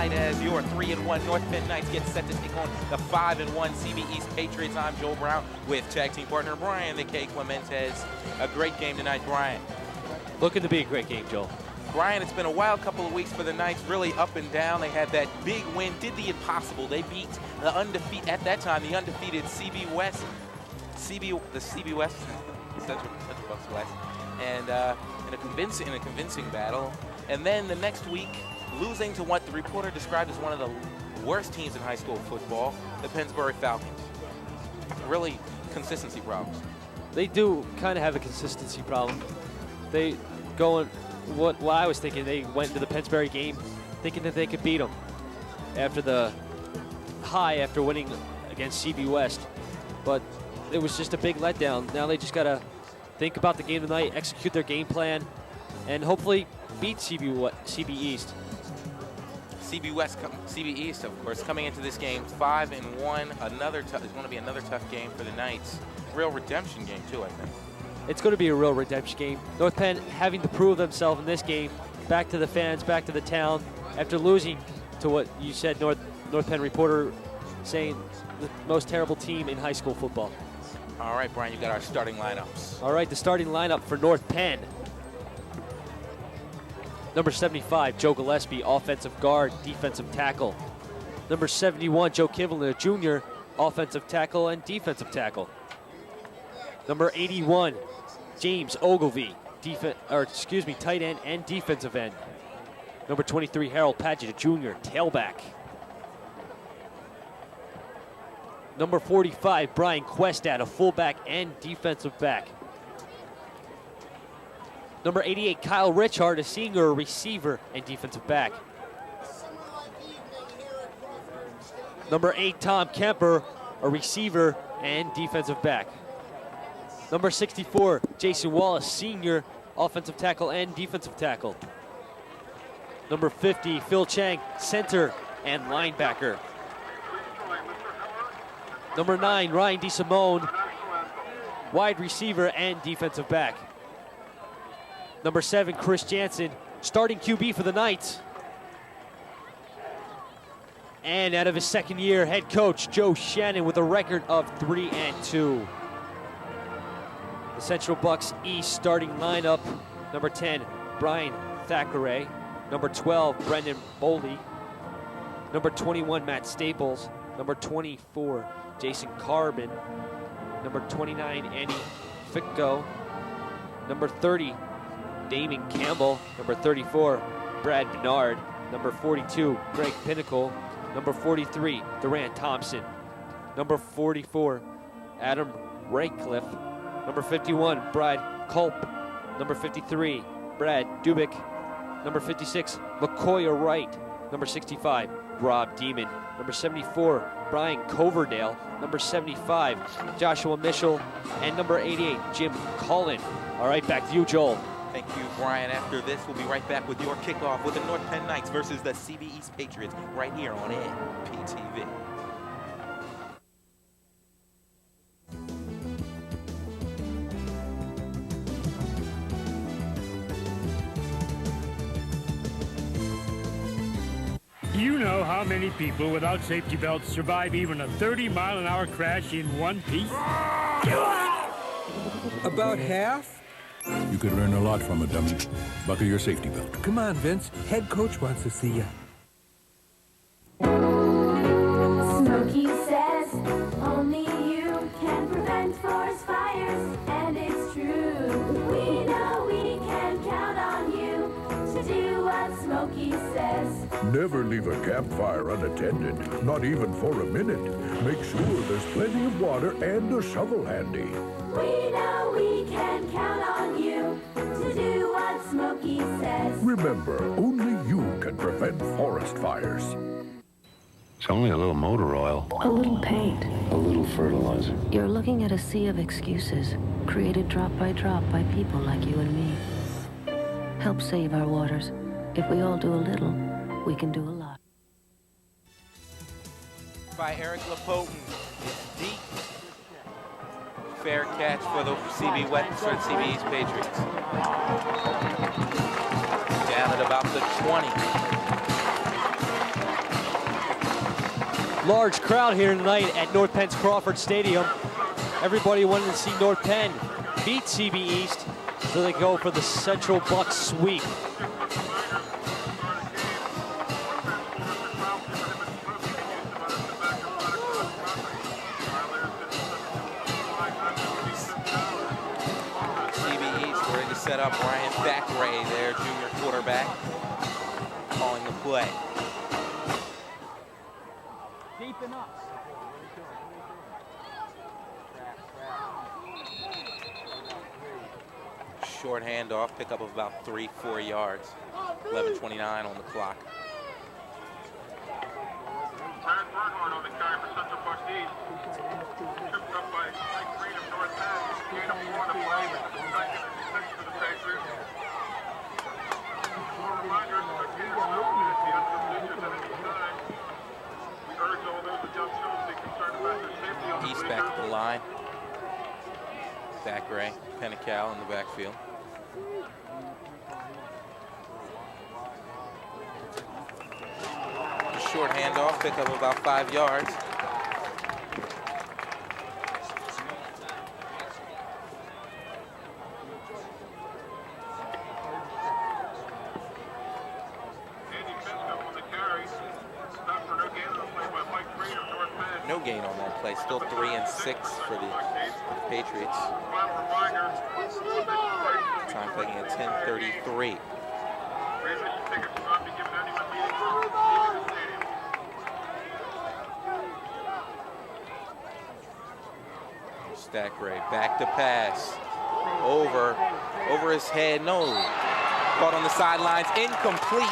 tonight as your 3-1 North Penn Knights get set to take on the 5-1 CB East Patriots. I'm Joel Brown with tag team partner Brian the K. Clementez. A great game tonight, Brian. Looking to be a great game, Joel. Brian, it's been a wild couple of weeks for the Knights, really up and down. They had that big win, did the impossible. They beat the undefeated, at that time, the undefeated CB West, Central Bucks West, and in a convincing battle. And then the next week, losing to what the reporter described as one of the worst teams in high school football, the Pennsbury Falcons. Really consistency problems. They do kind of have a consistency problem. They go what I was thinking, they went into the Pennsbury game thinking that they could beat them after the high after winning against CB West. But it was just a big letdown. Now they just got to think about the game tonight, execute their game plan, and hopefully beat CB East. CB East, of course, coming into this game 5-1. It's going to be another tough game for the Knights. Real redemption game too, I think. It's going to be a real redemption game. North Penn having to prove themselves in this game, back to the fans, back to the town, after losing to what you said, North Penn reporter saying the most terrible team in high school football. All right, Brian, you got our starting lineups. All right, the starting lineup for North Penn. Number 75, Joe Gillespie, offensive guard, defensive tackle. Number 71, Joe Kivlin, Jr., offensive tackle and defensive tackle. Number 81, James Ogilvie, tight end and defensive end. Number 23, Harold Padgett, Jr., tailback. Number 45, Brian Questad, a fullback and defensive back. Number 88, Kyle Richard, a senior receiver and defensive back. Number 8, Tom Kemper, a receiver and defensive back. Number 64, Jason Wallace, senior, offensive tackle and defensive tackle. Number 50, Phil Chang, center and linebacker. Number 9, Ryan DeSimone, wide receiver and defensive back. Number 7, Chris Jansen, starting QB for the Knights. And out of his second year, head coach Joe Shannon with a record of 3-2. The Central Bucks East starting lineup: number 10, Brian Thackeray. Number 12, Brendan Boley. Number 21, Matt Staples. Number 24, Jason Carbon. Number 29, Andy Ficko. Number 30, Damon Campbell. Number 34, Brad Bernard. Number 42, Greg Pinnacle. Number 43, Durant Thompson. Number 44, Adam Raycliffe. Number 51, Brad Culp. Number 53, Brad Dubik. Number 56, LaCoya Wright. Number 65, Rob Demon. Number 74, Brian Coverdale. Number 75, Joshua Mitchell. And number 88, Jim Cullen. All right, back to you, Joel. Thank you, Brian. After this, we'll be right back with your kickoff with the North Penn Knights versus the CB East Patriots right here on NPTV. Do you know how many people without safety belts survive even a 30-mile-an-hour crash in one piece? About half? You could learn a lot from a dummy. Buckle your safety belt. Come on, Vince. Head coach wants to see you. Smokey says only you can prevent forest fires, and it's true. We know we can count on you to do what Smokey says. Never leave a campfire unattended, not even for a minute. Make sure there's plenty of water and a shovel handy. We know we can count on you to do what Smokey says. Remember, only you can prevent forest fires. It's only a little motor oil. A little paint. A little fertilizer. You're looking at a sea of excuses, created drop by people like you and me. Help save our waters. If we all do a little, we can do a lot. By Eric LaPoten. It's deep. Fair catch for the CB West or CB East Patriots. Down at about the 20. Large crowd here tonight at North Penn's Crawford Stadium. Everybody wanted to see North Penn beat CB East, so they go for the Central Bucks sweep. CB East ready to set up Ryan Thackeray, their junior quarterback, calling the play. Deep enough. Short handoff, pickup of about 3-4 yards. 11:29 on the clock. On the carry for Central Bucks East. Tripped up by Mike Green of North Penn. Gain of 4 to play. Second and 6 for the Patriots. Reminder, the uncompleted at any time. We urge all those with young children to be concerned about their safety on the East back to the line. Thackeray, Pennical in the backfield. Short handoff, pick up about 5 yards. No gain on that play. Still 3 and 6 for the Patriots. Time clicking at 10:33. Thackeray back to pass. Over his head. No. Caught on the sidelines. Incomplete.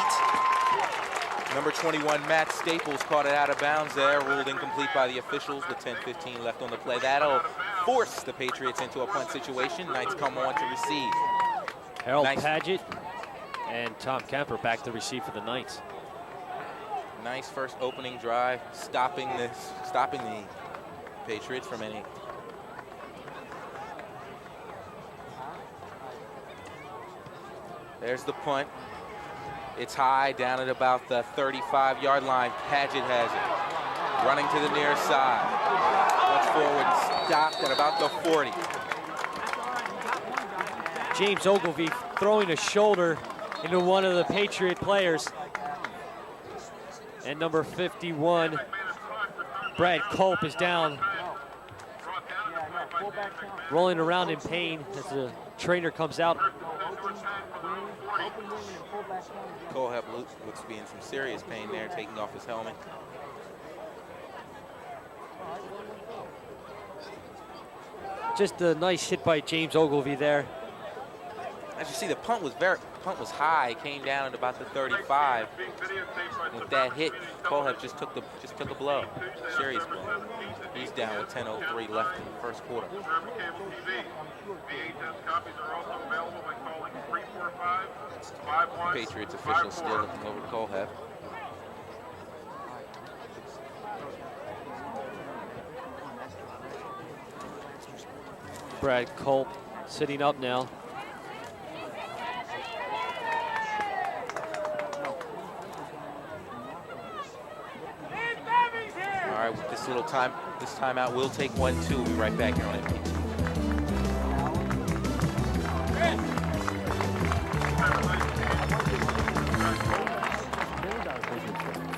Number 21, Matt Staples, caught it out of bounds there. Ruled incomplete by the officials with 10:15 left on the play. That'll force the Patriots into a punt situation. Knights come on to receive. Harold Padgett and Tom Kemper back to receive for the Knights. Nice first opening drive, stopping the Patriots from any. There's the punt. It's high, down at about the 35-yard line. Padgett has it. Running to the near side. Left forward, stopped at about the 40. James Ogilvie throwing a shoulder into one of the Patriot players. And number 51, Brad Culp, is down, rolling around in pain as the trainer comes out. Colehep looks to be in some serious pain there, taking off his helmet. Just a nice hit by James Ogilvie there. As you see, the punt was high, came down at about the 35. With that hit, Colehep just took a blow, serious blow. He's down with 10:03 left in the first quarter. Patriots officials still looking over Colehep. Brad Culp sitting up now. All right, with this timeout, we'll take 1-2. We'll be right back here on NPTV.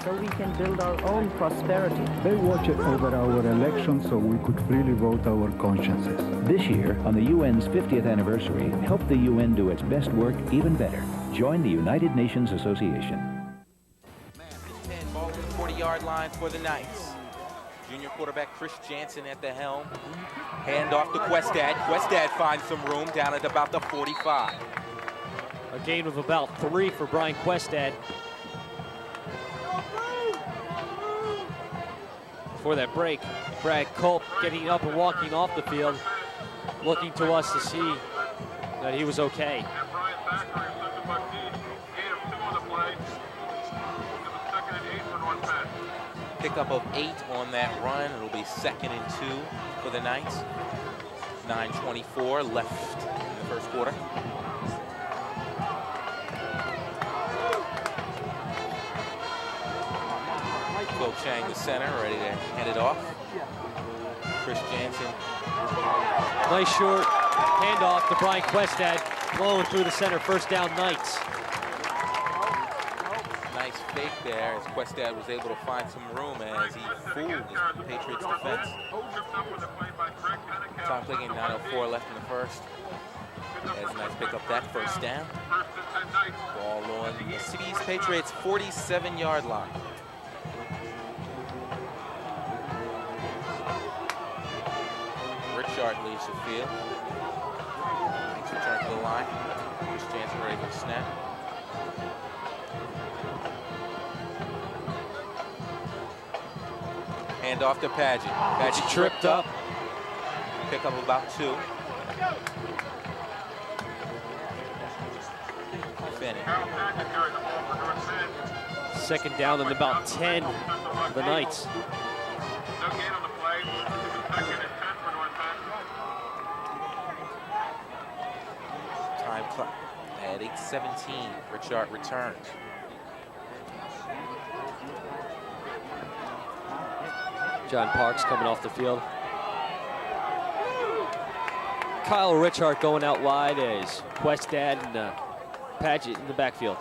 So we can build our own prosperity. They watched over our elections so we could freely vote our consciences. This year, on the UN's 50th anniversary, help the UN do its best work even better. Join the United Nations Association. Man, 10, ball on the 40-yard line for the Knights. Junior quarterback Chris Jansen at the helm. Hand off to Questad. Questad finds some room down at about the 45. A gain of about 3 for Brian Questad. For that break, Brad Culp getting up and walking off the field, looking to us to see that he was okay. Pickup of 8 on that run. It'll be 2nd and 2 for the Knights. 9:24 left in the first quarter. Phil Chang, the center, ready to hand it off. Chris Jansen. Nice short handoff to Brian Questad, blowing through the center. First down, Knights. Nice fake there as Questad was able to find some room as he fooled the Patriots defense. Time clicking, 9:04 left in the first. As Knights pick up that first down. Ball on the City's Patriots 47-yard line. Richard leads the field. Knights return to the line. Chris Jansen ready for the snap. Hand off to Paget. Paget tripped up. Pick up about 2. Finney. Second down and about 10 for the Knights. Time clock at 8:17. Richard returns. John Parks coming off the field. Kyle Richard going out wide as Questad and Paget in the backfield.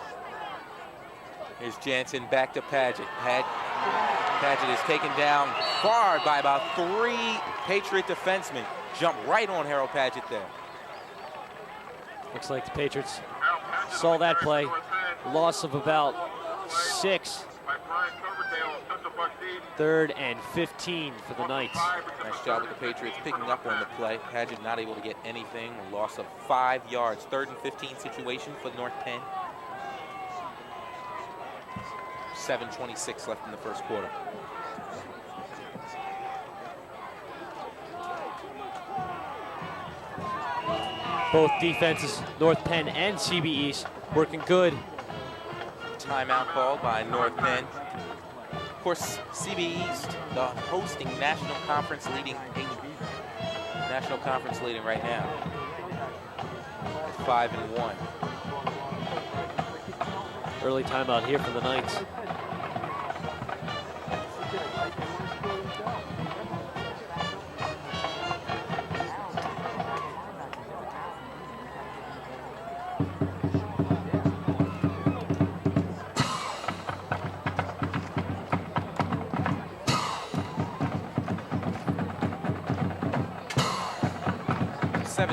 Here's Jansen back to Paget. Paget is taken down far by about 3 Patriot defensemen. Jump right on Harold Paget there. Looks like the Patriots saw that play. Loss of about 6. Third and 15 for the Knights. Nice job with the Patriots picking up on the play. Paget not able to get anything. A loss of 5 yards. 3rd and 15 situation for North Penn. 7:26 left in the first quarter. Both defenses, North Penn and CB East, working good. Timeout called by North Penn. Of course, CB East, the hosting National Conference leading right now. At 5-1. Early timeout here for the Knights.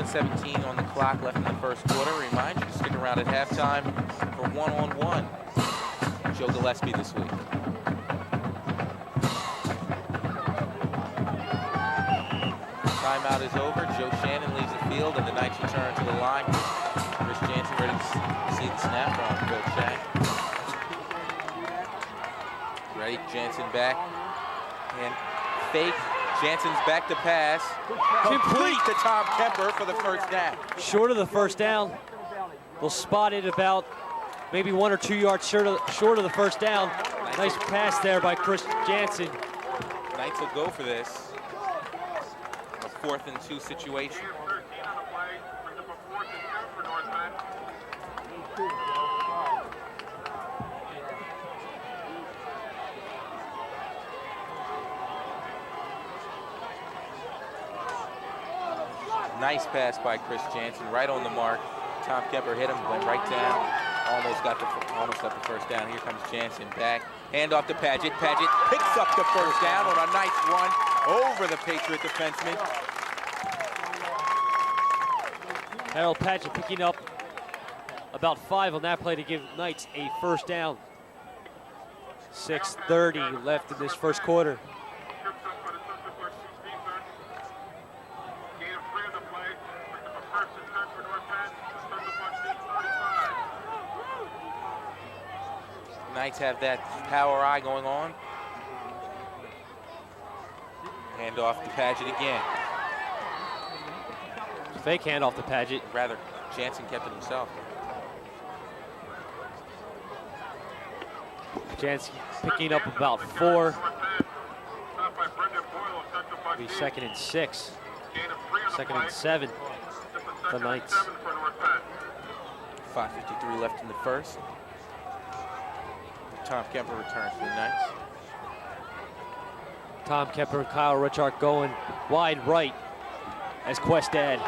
.17 on the clock left in the first quarter. Remind you to stick around at halftime for one-on-one. Joe Gillespie this week. Timeout is over. Joe Shannon leaves the field, and the Knights return to the line. Chris Jansen ready to see the snap from Phil Chang. Ready, Jansen back. And fake. Jansen's back to pass. Complete to Tom Kemper for the first down. Short of the first down. They'll spot it about maybe 1 or 2 yards short of the first down. Nice pass there by Chris Jansen. Knights will go for this. A 4th and 2 situation. Nice pass by Chris Jansen, right on the mark. Tom Kemper hit him, went right down. Almost got the first down. Here comes Jansen back. Hand off to Paget. Paget picks up the first down on a nice run over the Patriot defenseman. Harold Paget picking up about 5 on that play to give Knights a first down. 6:30 left in this first quarter. Knights have that power eye going on. Hand off to Paget again. Fake handoff to Paget. Rather, Jansen kept it himself. Jansen picking up about 4. Be 2nd and 6. 2nd and 7 for Knights. 5:53 left in the first. Tom Kemper returns for the Knights. Tom Kemper and Kyle Richard going wide right as Questad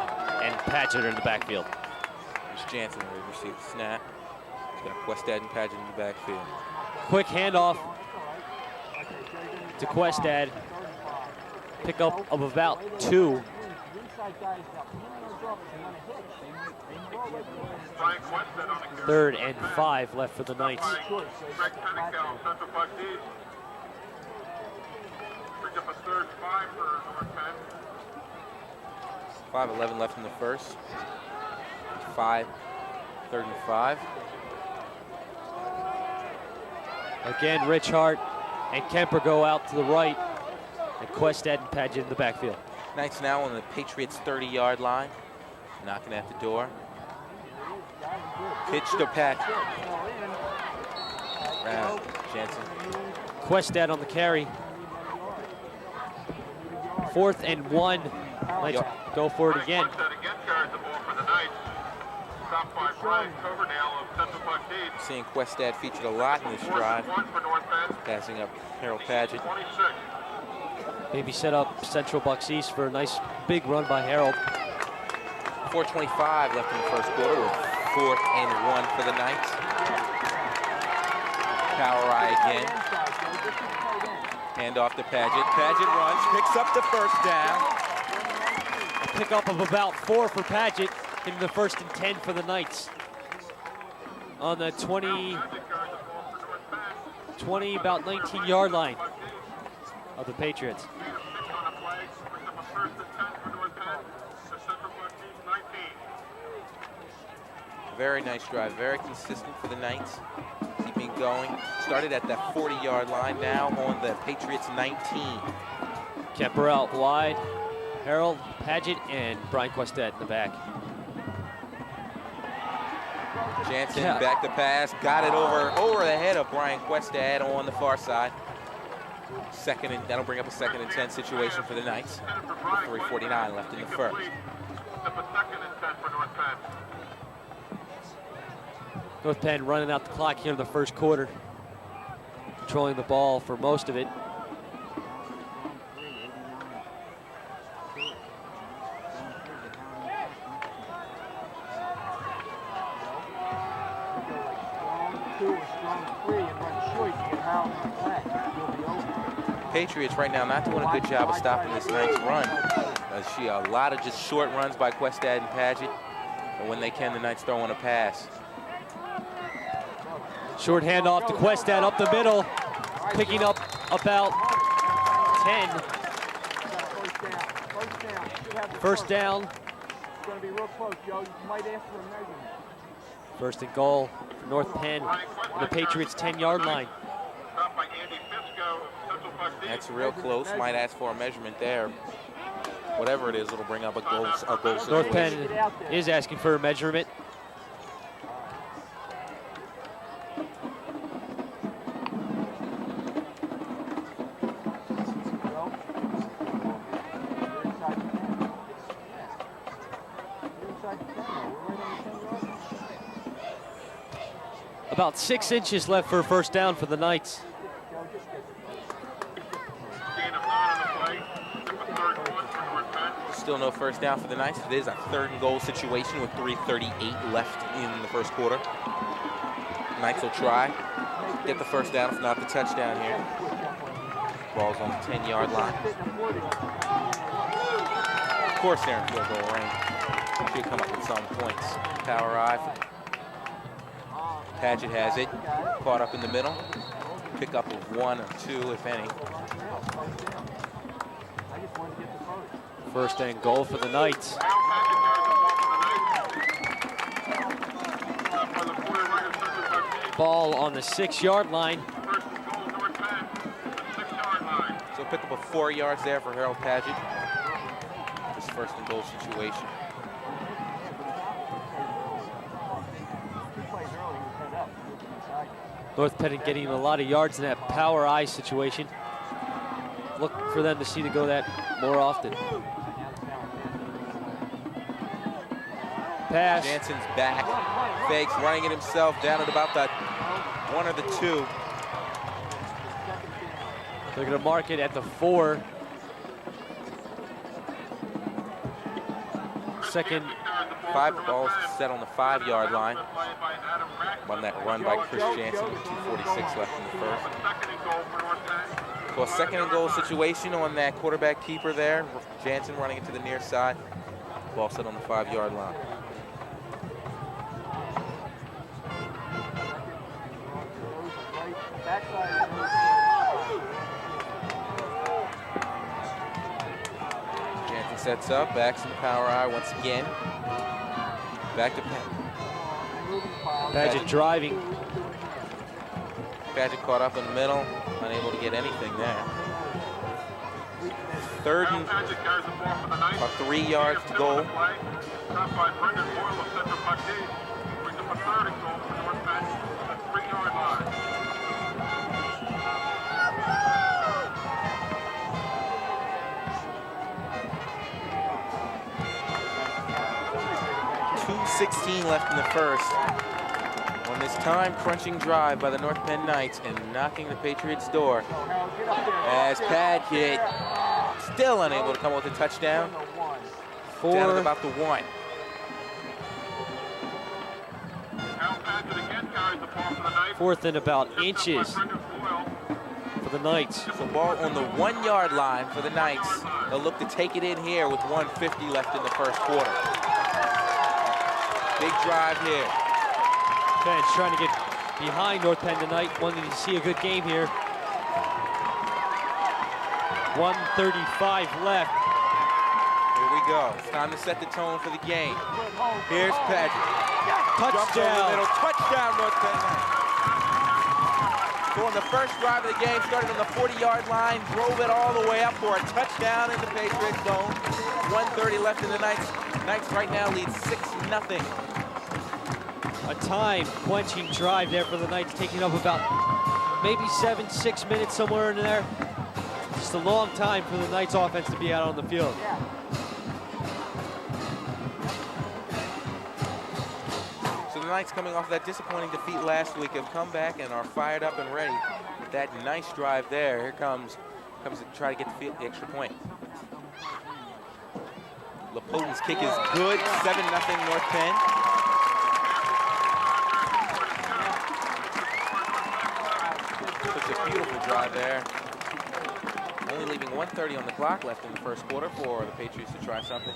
and Paget are in the backfield. There's Jansen who received the snap. He's got Questad and Paget in the backfield. Quick handoff to Questad. Pickup of about 2. Third and 5 left for the Knights. 5:11 left in the first. 5, 3rd and 5. Again, Richard and Kemper go out to the right, and Questad and Paget in the backfield. Knights now on the Patriots' 30-yard line, knocking at the door. Pitch to Paget. Jansen. Questad on the carry. 4th and 1. Let's go for it again. Seeing Questad featured a lot in this drive. Passing up Harold Paget. Maybe set up Central Bucks East for a nice big run by Harold. 4:25 left in the first quarter with 4th and 1 for the Knights. Power eye again. Hand off to Paget. Paget runs, picks up the first down. A pickup of about 4 for Paget, getting the 1st and 10 for the Knights. On the 20, about 19-yard line of the Patriots. Very nice drive, very consistent for the Knights. Keeping going. Started at that 40-yard line, now on the Patriots' 19. Kemper out wide. Harold, Paget, and Brian Questad in the back. Jansen back to pass, got it over the head of Brian Questad on the far side. That'll bring up a 2nd and 10 situation for the Knights. With 3:49 left in the first. North Penn running out the clock here in the first quarter. Controlling the ball for most of it. Patriots right now not doing a good job of stopping this Knights run. See a lot of just short runs by Questad and Paget. And when they can, the Knights throw on a pass. Short handoff to Questad up the middle, picking up about 10. First down. It's going to be real close, Joe. You might ask for a measurement. 1st and goal for North Penn, the Patriots' 10-yard line. That's real close. Might ask for a measurement there. Whatever it is, it'll bring up a goal situation. North Penn is asking for a measurement. About 6 inches left for a first down for the Knights. Still no first down for the Knights. It is a 3rd and goal situation with 3:38 left in the first quarter. Knights will try, get the first down, if not the touchdown here. Ball's on the 10-yard line. Of course they're in field goal range. Should come up with some points. Power eye. Paget has it, caught up in the middle. Pick up of 1 or 2, if any. 1st and goal for the Knights. Ball on the 6-yard line. So pick up a 4 yards there for Harold Paget. This 1st and goal situation. North Penn getting a lot of yards in that power eye situation. Look for them to see to go that more often. Pass. Jansen's back. Fakes, running it himself down at about the 1 or the 2. They're going to mark it at the 4. Second. 5 balls set on the 5-yard line. On that run by Chris Jansen with 2:46 left in the first. So a second and goal situation on that quarterback keeper there. Jansen running it to the near side. Ball set on the 5-yard line. Jansen sets up, backs in the power eye once again. Back to Paget driving. Paget caught up in the middle, unable to get anything there. Third and about 3 yards to goal. .2:16 left in the first. On this time-crunching drive by the North Penn Knights and knocking the Patriots' door. As Paget still unable to come up with a touchdown. Down at about the 1. Fourth and about inches for the Knights. So ball on the 1-yard line for the Knights. They'll look to take it in here with 1:50 left in the first quarter. Big drive here. Fans trying to get behind North Penn tonight, wanting to see a good game here. 1:35 left. Here we go. It's time to set the tone for the game. Here's Paget. Touchdown. Touchdown, North Penn Knights. So on the first drive of the game, started on the 40-yard line, drove it all the way up for a touchdown in the Patriots zone. 1:30 left in the Knights. Knights right now lead 6-0. A time-quenching drive there for the Knights, taking up about maybe 6 minutes, somewhere in there. Just a long time for the Knights offense to be out on the field. So the Knights, coming off that disappointing defeat last week, have come back and are fired up and ready. With that nice drive there, here comes to try to get the extra point. Lapotin's kick is good, 7-0 North Penn. Such a beautiful drive there. Only leaving 1:30 on the clock left in the first quarter for the Patriots to try something.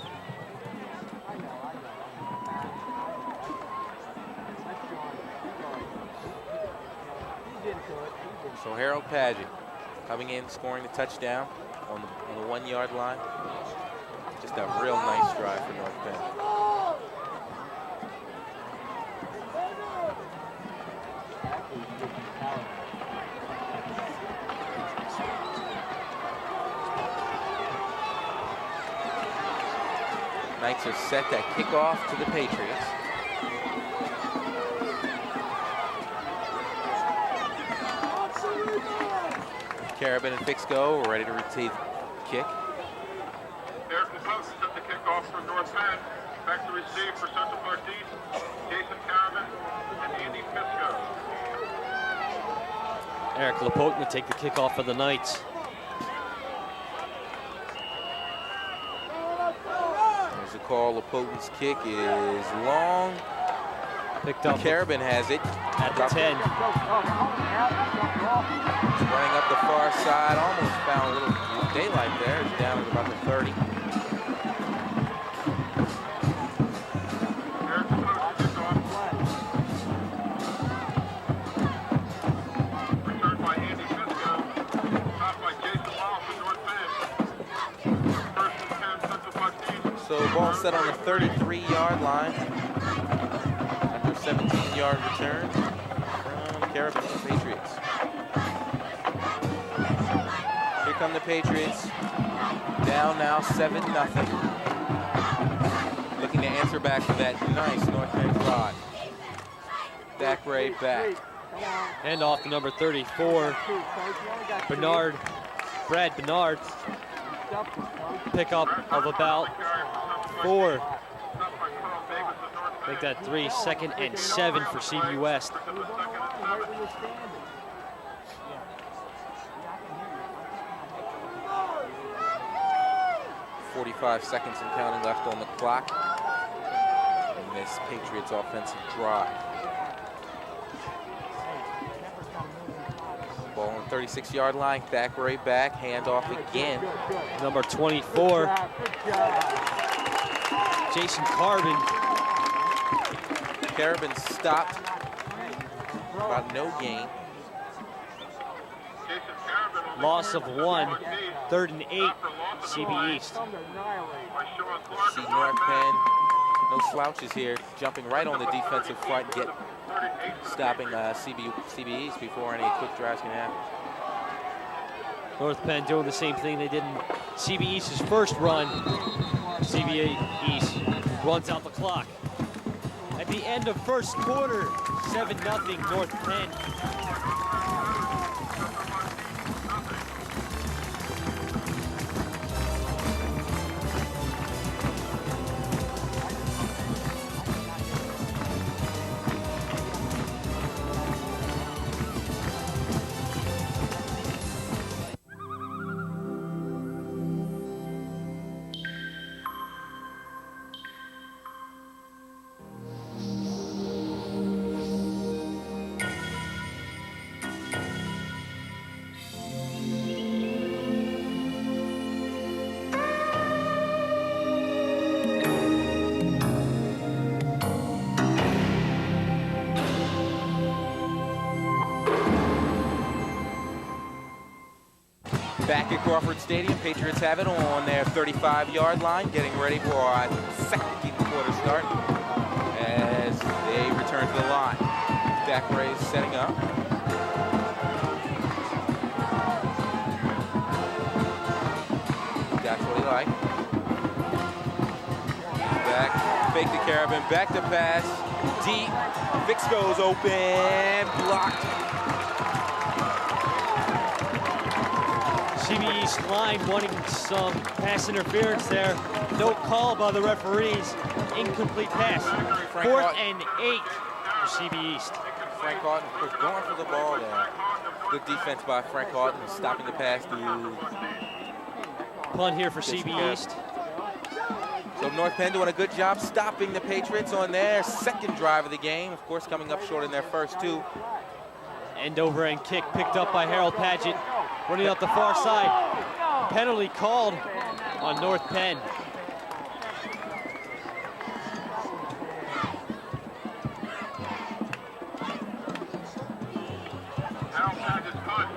So Harold Paget coming in, scoring the touchdown on the 1-yard line. Just a real nice drive for North Penn. Knights are set that kickoff to the Patriots. Carabin and Fix go. We're ready to receive kick. Eric Lapotin set the kickoff for North Penn. Back to receive for Central Park East, Jason Carabin and Andy Pisco. Eric Lapotin to take the kickoff for the Knights. There's a call. Lapotin's kick is long. Picked up. Carabin has it. At the 10. Running up the far side. Almost found a little daylight there. It's down at about the 30. Returned by Andy Pisco. Shot by Jason Law for North Penn. First and 10, Central Park East. So ball set on the 33-yard line. After a 17-yard return from Carabin to the Patriots. Here come the Patriots. Down now 7-0. Looking to answer back for that nice North Penn drive. Back right back. Hand off to number 34. Brad Bernard. Pickup of about 4. Make that 3, 2nd and 7 for CB West. 45 seconds and counting left on the clock in this Patriots offensive drive. Ball on the 36-yard line. Thackeray back. Handoff again. Number 24, Jason Carbon. Carbon stopped. About no gain. Loss of 1, 3rd and 8, CB East. See North Penn, no slouches here, jumping right on the defensive front, stopping CB East before any quick drives can happen. North Penn doing the same thing they did in CB East's first run. CB East runs out the clock. At the end of first quarter, 7-0 North Penn. Back at Crawford Stadium, Patriots have it on their 35-yard line, getting ready for our second quarter start as they return to the line. Thackeray is setting up. That's what he liked. Back, fake to Carabin, back to pass, deep. Fix goes open, blocked. CB East line wanting some pass interference there. No call by the referees. Incomplete pass. 4th and 8 for CB East. Frank Houghton, of course, going for the ball there. Good defense by Frank Houghton, stopping the pass to punt here for CB East. So North Penn doing a good job stopping the Patriots on their second drive of the game. Of course, coming up short in their first two. End over end kick picked up by Harold Paget. Running up the far side. Penalty called on North Penn. Harold Paget's punt.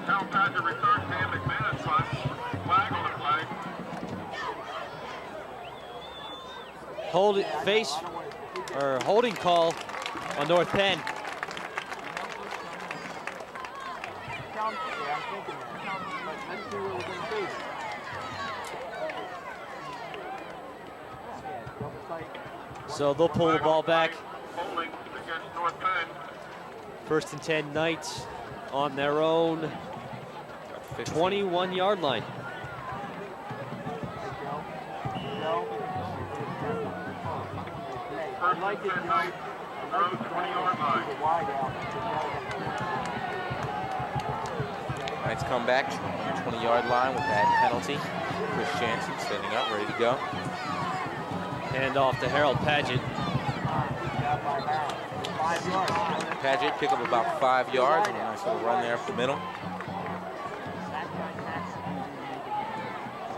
Harold Paget returns to him. McManus punt. Flag on the play. Holding call on North Penn. So they'll pull the ball back. First and 10 Knights on their own 21-yard line. Knights come back, 20-yard line with that penalty. Chris Jansen standing up, ready to go. Hand off to Harold Paget. Paget pick up about 5 yards, and a nice little run there up the middle.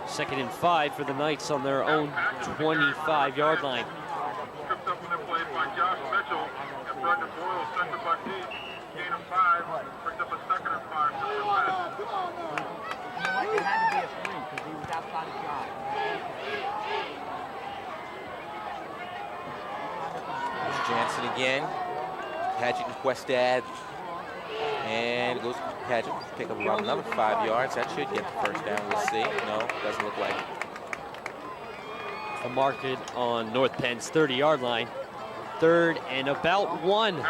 2nd and 5 for the Knights on their own 25-yard line. Tripped up in the play by Josh Mitchell and Brendan Boyle, center by deep. Gain of 5, picked up a 2nd and 5 for the pass. It had to be a 3 because he was outside his job. There's Jansen again. Paget and Questad. And it goes to Paget. Pick up about another 5 yards. That should get the first down. We'll see. No, doesn't look like it. A market on North Penn's 30-yard line. 3rd and about 1.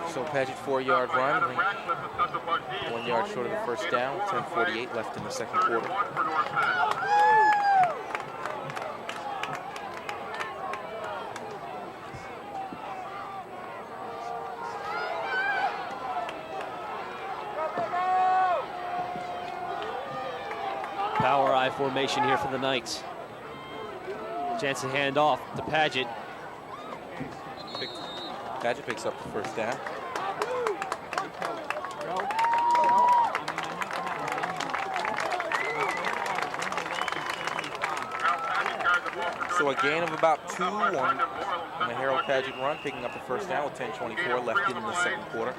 So Paget 4-yard run. 1 yard short of the first down. 10:48 left in the second quarter. 5 formation here for the Knights. Chance to hand off to Paget. Paget picks up the first down. So a gain of about 2 on the Harold Paget run, picking up the first down with 10:24 left in the second quarter.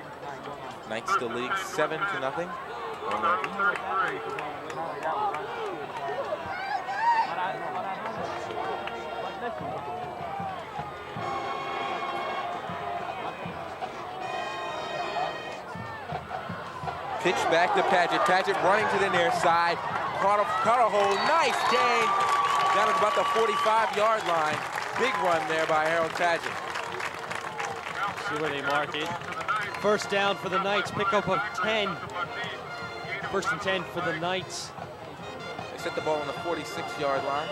Knights still leading 7-0. Pitch back to Paget. Paget running to the near side. Caught a hole. Nice gain down at about the 45-yard line. Big run there by Harold Paget. See where they mark it. First down for the Knights. Pickup of 10. First and 10 for the Knights. They set the ball on the 46-yard line.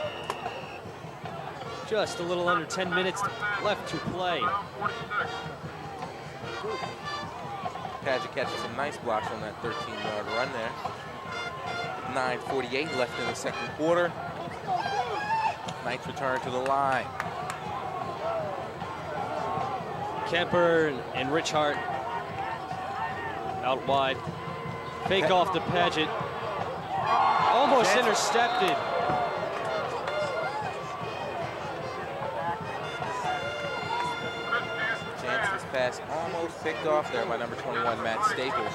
Just a little under 10 minutes left to play. Paget catches some nice blocks on that 13-yard run there. 9:48 left in the second quarter. Knights return to the line. Kemper and Richhart out wide. Fake off to Paget. Almost intercepted. Jansen's pass almost picked off there by number 21, Matt Staples.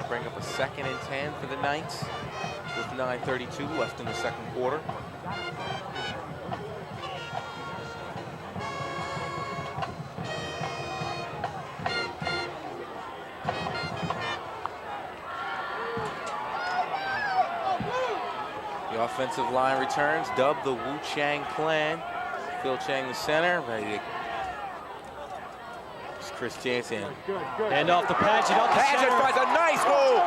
Bring up a 2nd and 10 for the Knights with 9:32 left in the second quarter. The offensive line returns, dubbed the Wu Chang Plan. Phil Chang, the center, ready to. It's Chris Jansen. Hand off to Paget. Paget finds a nice hole.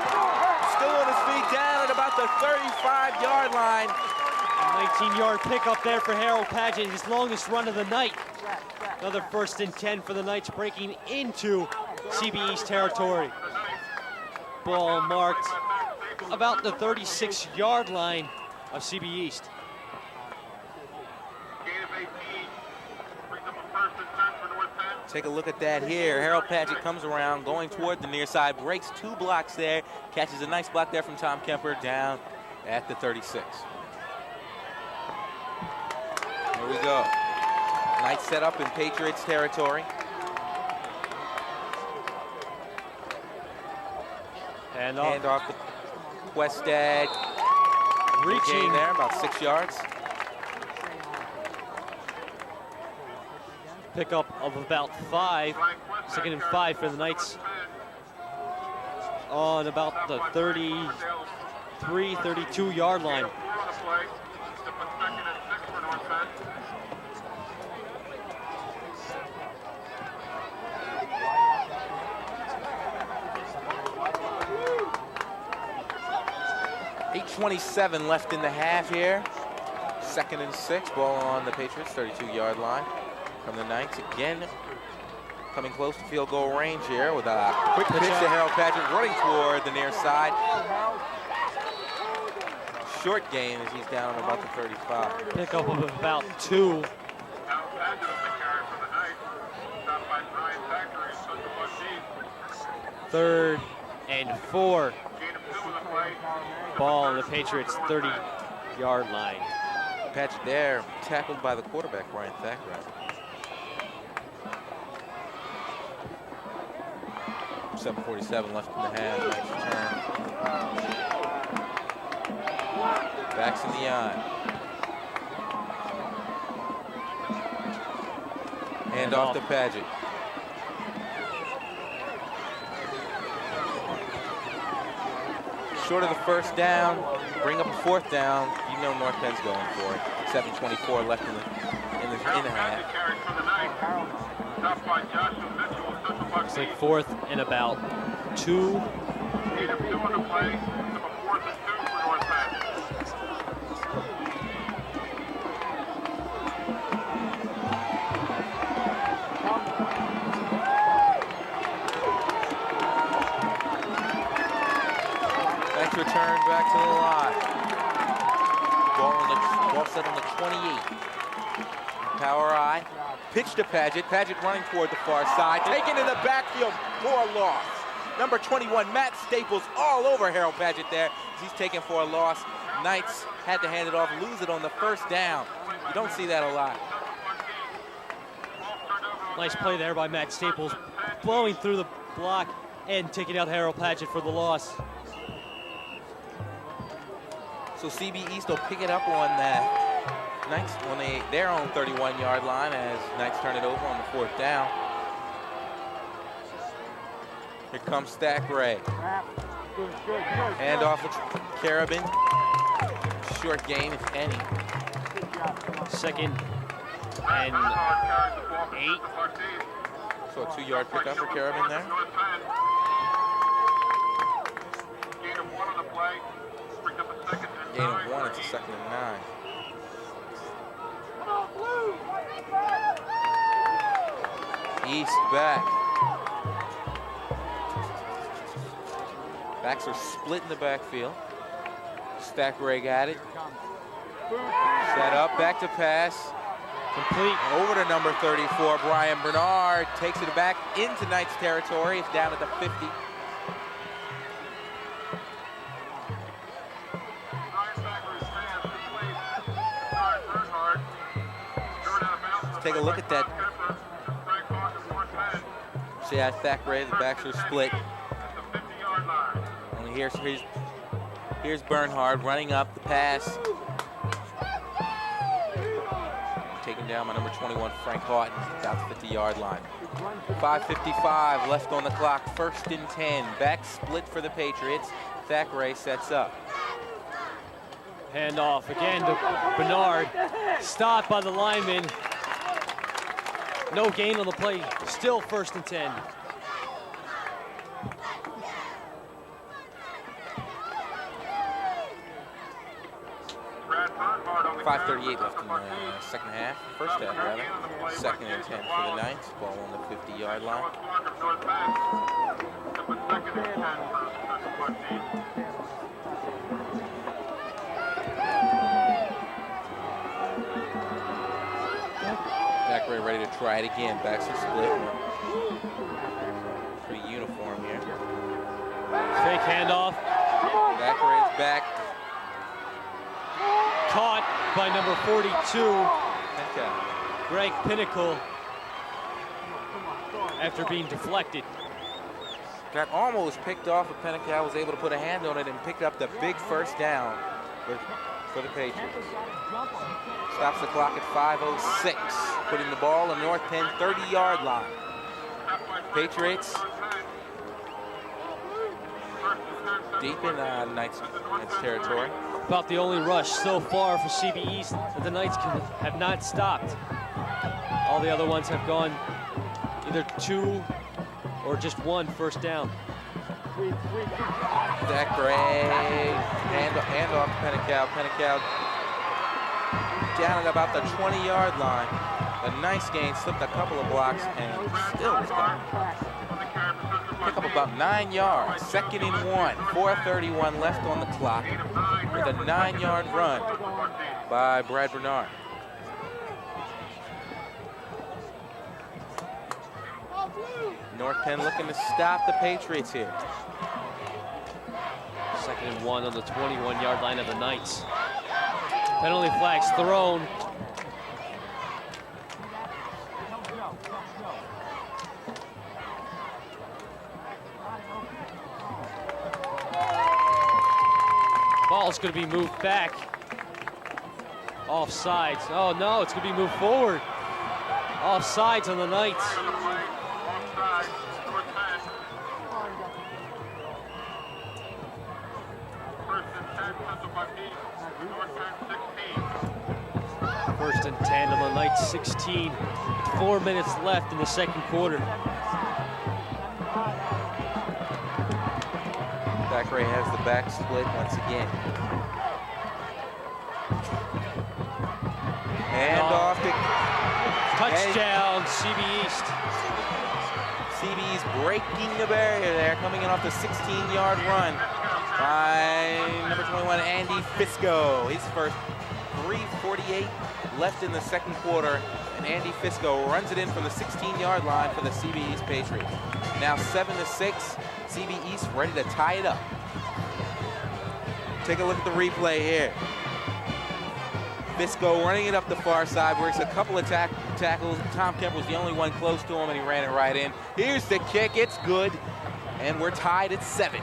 Still on his feet down at about the 35-yard line. 19-yard pickup there for Harold Paget, his longest run of the night. Another 1st and 10 for the Knights, breaking into CB East territory. Ball marked about the 36-yard line of CB East. Take a look at that here. Harold Paget comes around, going toward the near side, breaks 2 blocks there, catches a nice block there from Tom Kemper down at the 36. Here we go. Knights set up in Patriots territory. Hand off to Westad. Reaching there, about 6 yards. Pickup of about 5. 2nd and 5 for the Knights. On about the 33, 32-yard line. .27 left in the half here. 2nd and 6, ball on the Patriots, 32-yard line from the Knights. Again, coming close to field goal range here with a quick pitch to Harold Paget, running toward the near side. Short gain as he's down about the 35. Pickup of about 2. 3rd and 4. Ball on the Patriots' 30-yard line. Paget there, tackled by the quarterback, Ryan Thackray. .747 left in the half. Nice return. Backs in the eye. Hand off to Paget. Short of the first down, bring up a 4th down. You know North Bend's going for it. 7:24 left in the half. Looks like 4th and about 2. return back to the line. Ball set on the 28. Power I. Pitch to Paget. Paget running toward the far side. Taken in the backfield for a loss. Number 21, Matt Staples, all over Harold Paget there. He's taken for a loss. Knights had to hand it off, lose it on the first down. You don't see that a lot. Nice play there by Matt Staples, blowing through the block and taking out Harold Paget for the loss. So CB East will pick it up on that Knights on their own 31-yard line as Knights turn it over on the 4th down. Here comes Stack Ray. Hand off to Carabin. Short gain, if any. 2nd and 8. So a 2-yard pickup for Carabin there. Gain of 1, it's a 2nd and 9. East back. Backs are split in the backfield. Stack Ray got it. Set up, back to pass. Complete. Over to number 34, Brian Bernard. Takes it back into Knights territory. It's down at the 50. Let's take a look at that. See how Stack Ray, the backs are split. Only here's Bernhard running up the pass. Taken down by number 21, Frank Houghton, about the 50-yard line. 5:55 left on the clock, 1st and 10. Back split for the Patriots. Thackeray sets up. Handoff again to Bernard. Stopped by the lineman. No gain on the play. Still 1st and 10. 5:38 left in the second half, first half rather. 2nd and 10 for the Knights. Ball on the 50-yard line. Thackeray ready to try it again. Backs are split. Pretty uniform here. Fake handoff. Thackeray's back. Caught by number 42, Greg Pinnacle, after being deflected. Got almost picked off, but Pinnacle was able to put a hand on it and pick up the big 1st down for the Patriots. Stops the clock at 5:06, putting the ball on North Penn 30-yard line. Patriots deep in Knights territory. About the only rush so far for CB East that the Knights have not stopped. All the other ones have gone either 2 or just 1 1st down. Zach Gray, hand off to Pennicow. Pennicow down at about the 20-yard line. A nice gain, slipped a couple of blocks, and still was gone. Pick up about 9 yards. 2nd and 1. 4:31 left on the clock with a 9-yard run by Brad Bernard. North Penn looking to stop the Patriots here. 2nd and 1 on the 21-yard line of the Knights. Penalty flags thrown. Ball's going to be moved back. Offsides. Oh no, it's going to be moved forward. Offsides on the Knights. First and 10 on the Knights 16. 4 minutes left in the 2nd quarter. Thackeray has the back split once again. Hand off to touchdown, CB East. CB's breaking the barrier there, coming in off the 16-yard run by number 21, Andy Fisco. His first 3:48 left in the second quarter, and Andy Fisco runs it in from the 16-yard line for the CB East Patriots. Now 7-6, CB East ready to tie it up. Take a look at the replay here. Fisco running it up the far side, works a couple of tackles. Tom Kemp was the only one close to him, and he ran it right in. Here's the kick, it's good, and we're tied at 7.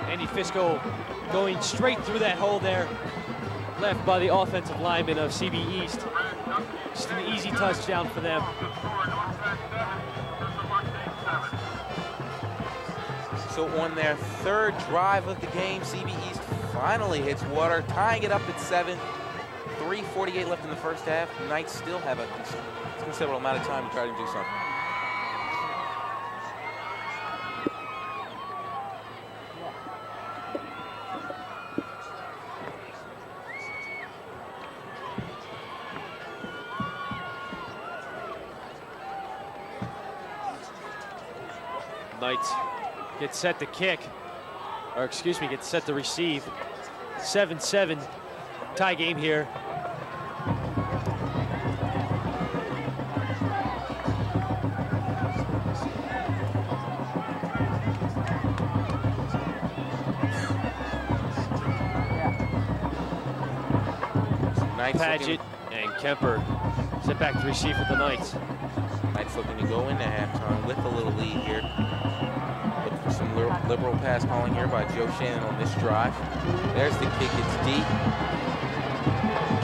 Andy Fisco going straight through that hole there, left by the offensive lineman of CB East. Just an easy touchdown for them. So on their third drive of the game, CB East finally hits water, tying it up at 7. 3:48 left in the first half. The Knights still have a considerable amount of time to try to do something. Knights get set to kick, or excuse me, get set to receive. 7-7, tie game here. Paget and Kemper sit back to receive for the Knights. Knights looking to go into halftime with a little lead here. Looking for some liberal pass calling here by Joe Shannon on this drive. There's the kick, it's deep.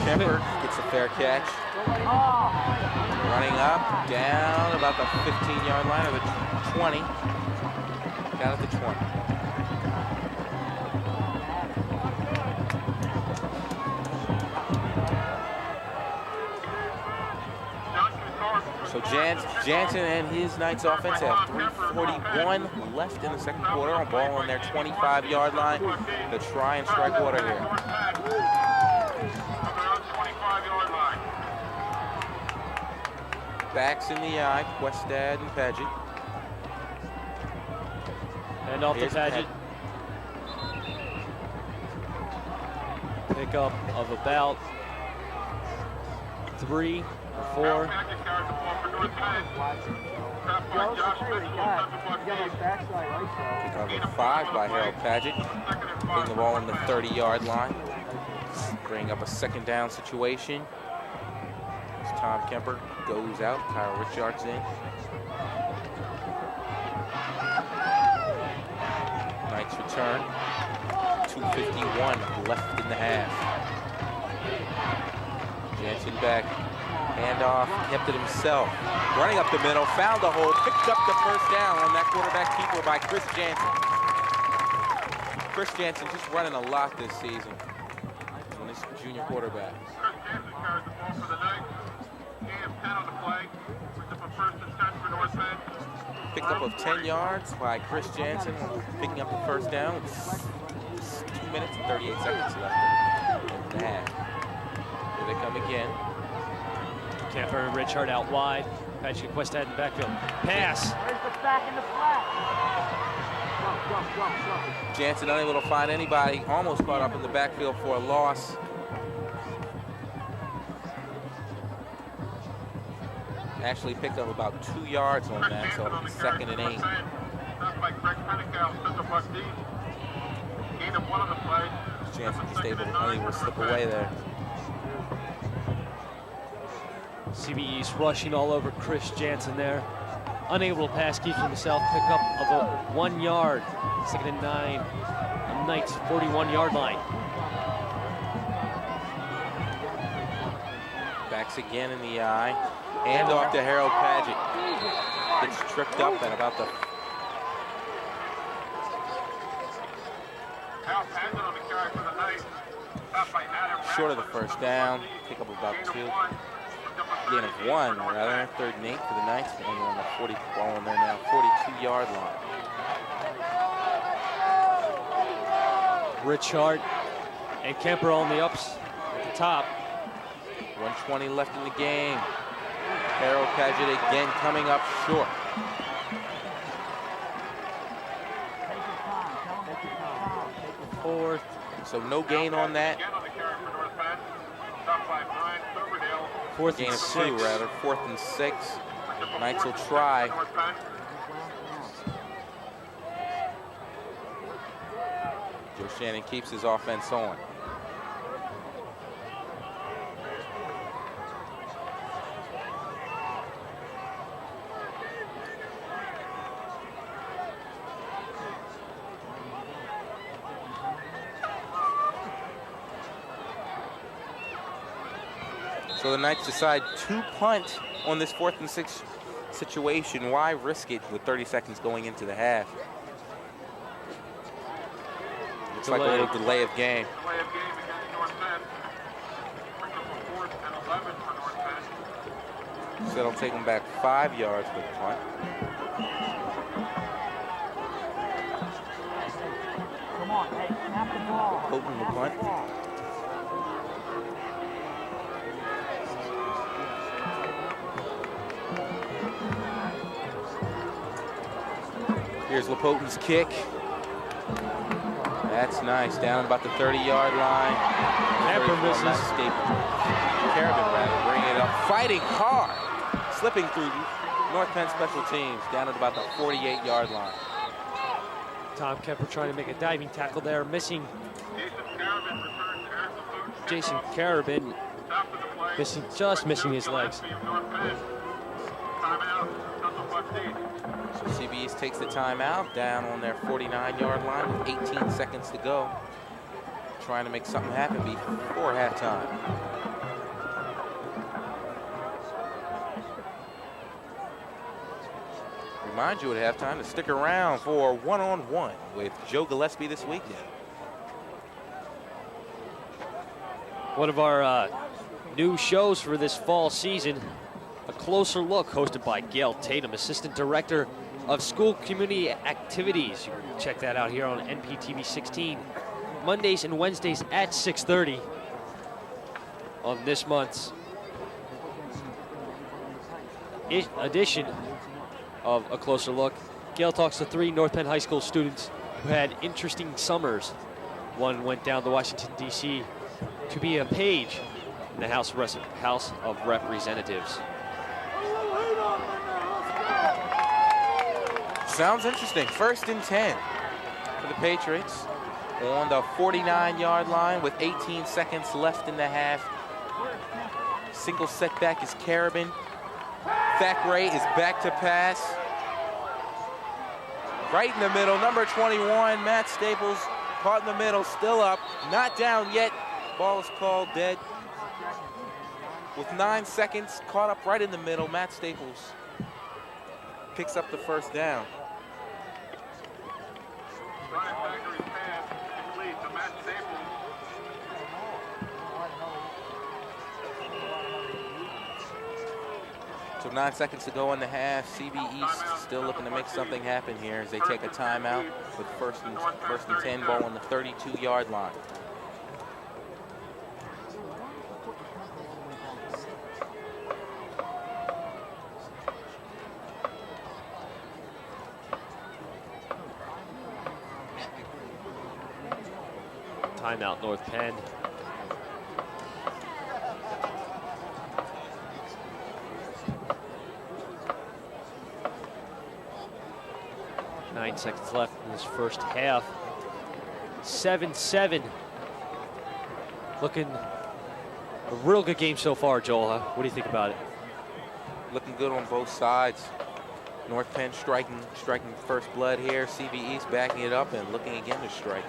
Kemper gets a fair catch. Running up, down about the 15-yard line or the 20. Down at the 20. So Jansen and his Knights offense have 3:41 left in the second quarter. On ball on their 25-yard line to try and strike water here. Backs in the eye, Questad and Paget. And off to Paget. Pickup of about 3 or 4. Pickup of 5 by Harold Paget. Putting the ball on the 30-yard line. Bringing up a second down situation. As Tom Kemper goes out, Kyle Richards in. Knights return. 2:51 left in the half. Jansen back. Handoff, kept it himself. Running up the middle, found the hole, picked up the first down on that quarterback keeper by Chris Jansen. Chris Jansen just running a lot this season on this junior quarterback. Chris Jansen carries the ball for the Knights. Gain of 10 on the play. Picks up a first and 10 for North Bend. Pickup of 10 yards by Chris Jansen, picking up the first down. It's 2 minutes and 38 seconds left in the half. Here they come again. Kemper and Richard out wide. Paget and Questad in the backfield. Pass. Where's the back in the flat? Go. Jansen unable to find anybody. Almost caught up in the backfield for a loss. Actually picked up about 2 yards on that, so it's 2nd and 8. Stopped by Greg Pennical, Central Buck D. Gain of 1 on the play. Jansen just unable to slip away there. CB East rushing all over Chris Jansen there. Unable to pass, keeps himself. Pickup of a 1 yard. 2nd and 9. The Knights 41-yard line. Backs again in the eye. Hand off to Harold Paget. Gets tripped up at about the... Short of the first down. Pick up about 2. Gain of 1, rather. 3rd and 8 for the Knights. And on the 40, ball on their now 42-yard line. Richard and Kemper on the ups at the top. 1:20 left in the game. Harold Paget again coming up short. Fourth. So no gain on that. Again on the carry for North Penn. Stopped by Brian Silverdale. Fourth Gain and of 6. 2, rather. 4th and 6. Knights will try. North Penn. Joe Shannon keeps his offense on. So the Knights decide to punt on this 4th and 6 situation. Why risk it with 30 seconds going into the half? It's like a little delay of game. Delay of game against North Penn. Brings up a 4th and 11 for North Penn. So it'll take them back 5 yards for the punt. Come on, hey, snap the ball. Hoping the punt. Here's LaPoten's kick. That's nice. Down about the 30-yard line. Camper misses. Carabin rather bring it up. Fighting hard. Slipping through North Penn special teams. Down at about the 48-yard line. Tom Kemper trying to make a diving tackle there. Missing Jason Carabin. Missing his legs. So CB East takes the timeout down on their 49-yard line with 18 seconds to go. Trying to make something happen before halftime. Remind you at halftime to stick around for one-on-one with Joe Gillespie this weekend. One of our new shows for this fall season, A Closer Look, hosted by Gail Tatum, Assistant Director of School Community Activities. You can check that out here on NPTV 16, Mondays and Wednesdays at 6:30 on this month's edition of A Closer Look. Gail talks to 3 North Penn High School students who had interesting summers. One went down to Washington, D.C. to be a page in the House of Representatives. Sounds interesting. 1st and 10 for the Patriots on the 49-yard line with 18 seconds left in the half. Single setback is Carabin. Thackeray is back to pass. Right in the middle, number 21, Matt Staples, caught in the middle, still up, not down yet. Ball is called dead. With 9 seconds, caught up right in the middle, Matt Staples picks up the first down. Brian Thackeray's pass complete to Matt Staples. So 9 seconds to go in the half. CB East still looking to make something happen here as they take a timeout with first and 10, ball on the 32-yard line. Timeout, North Penn. Nine seconds left in this first half. 7-7. Looking a real good game so far, Joel. Huh? What do you think about it? Looking good on both sides. North Penn striking first blood here. CB East backing it up and looking again to strike.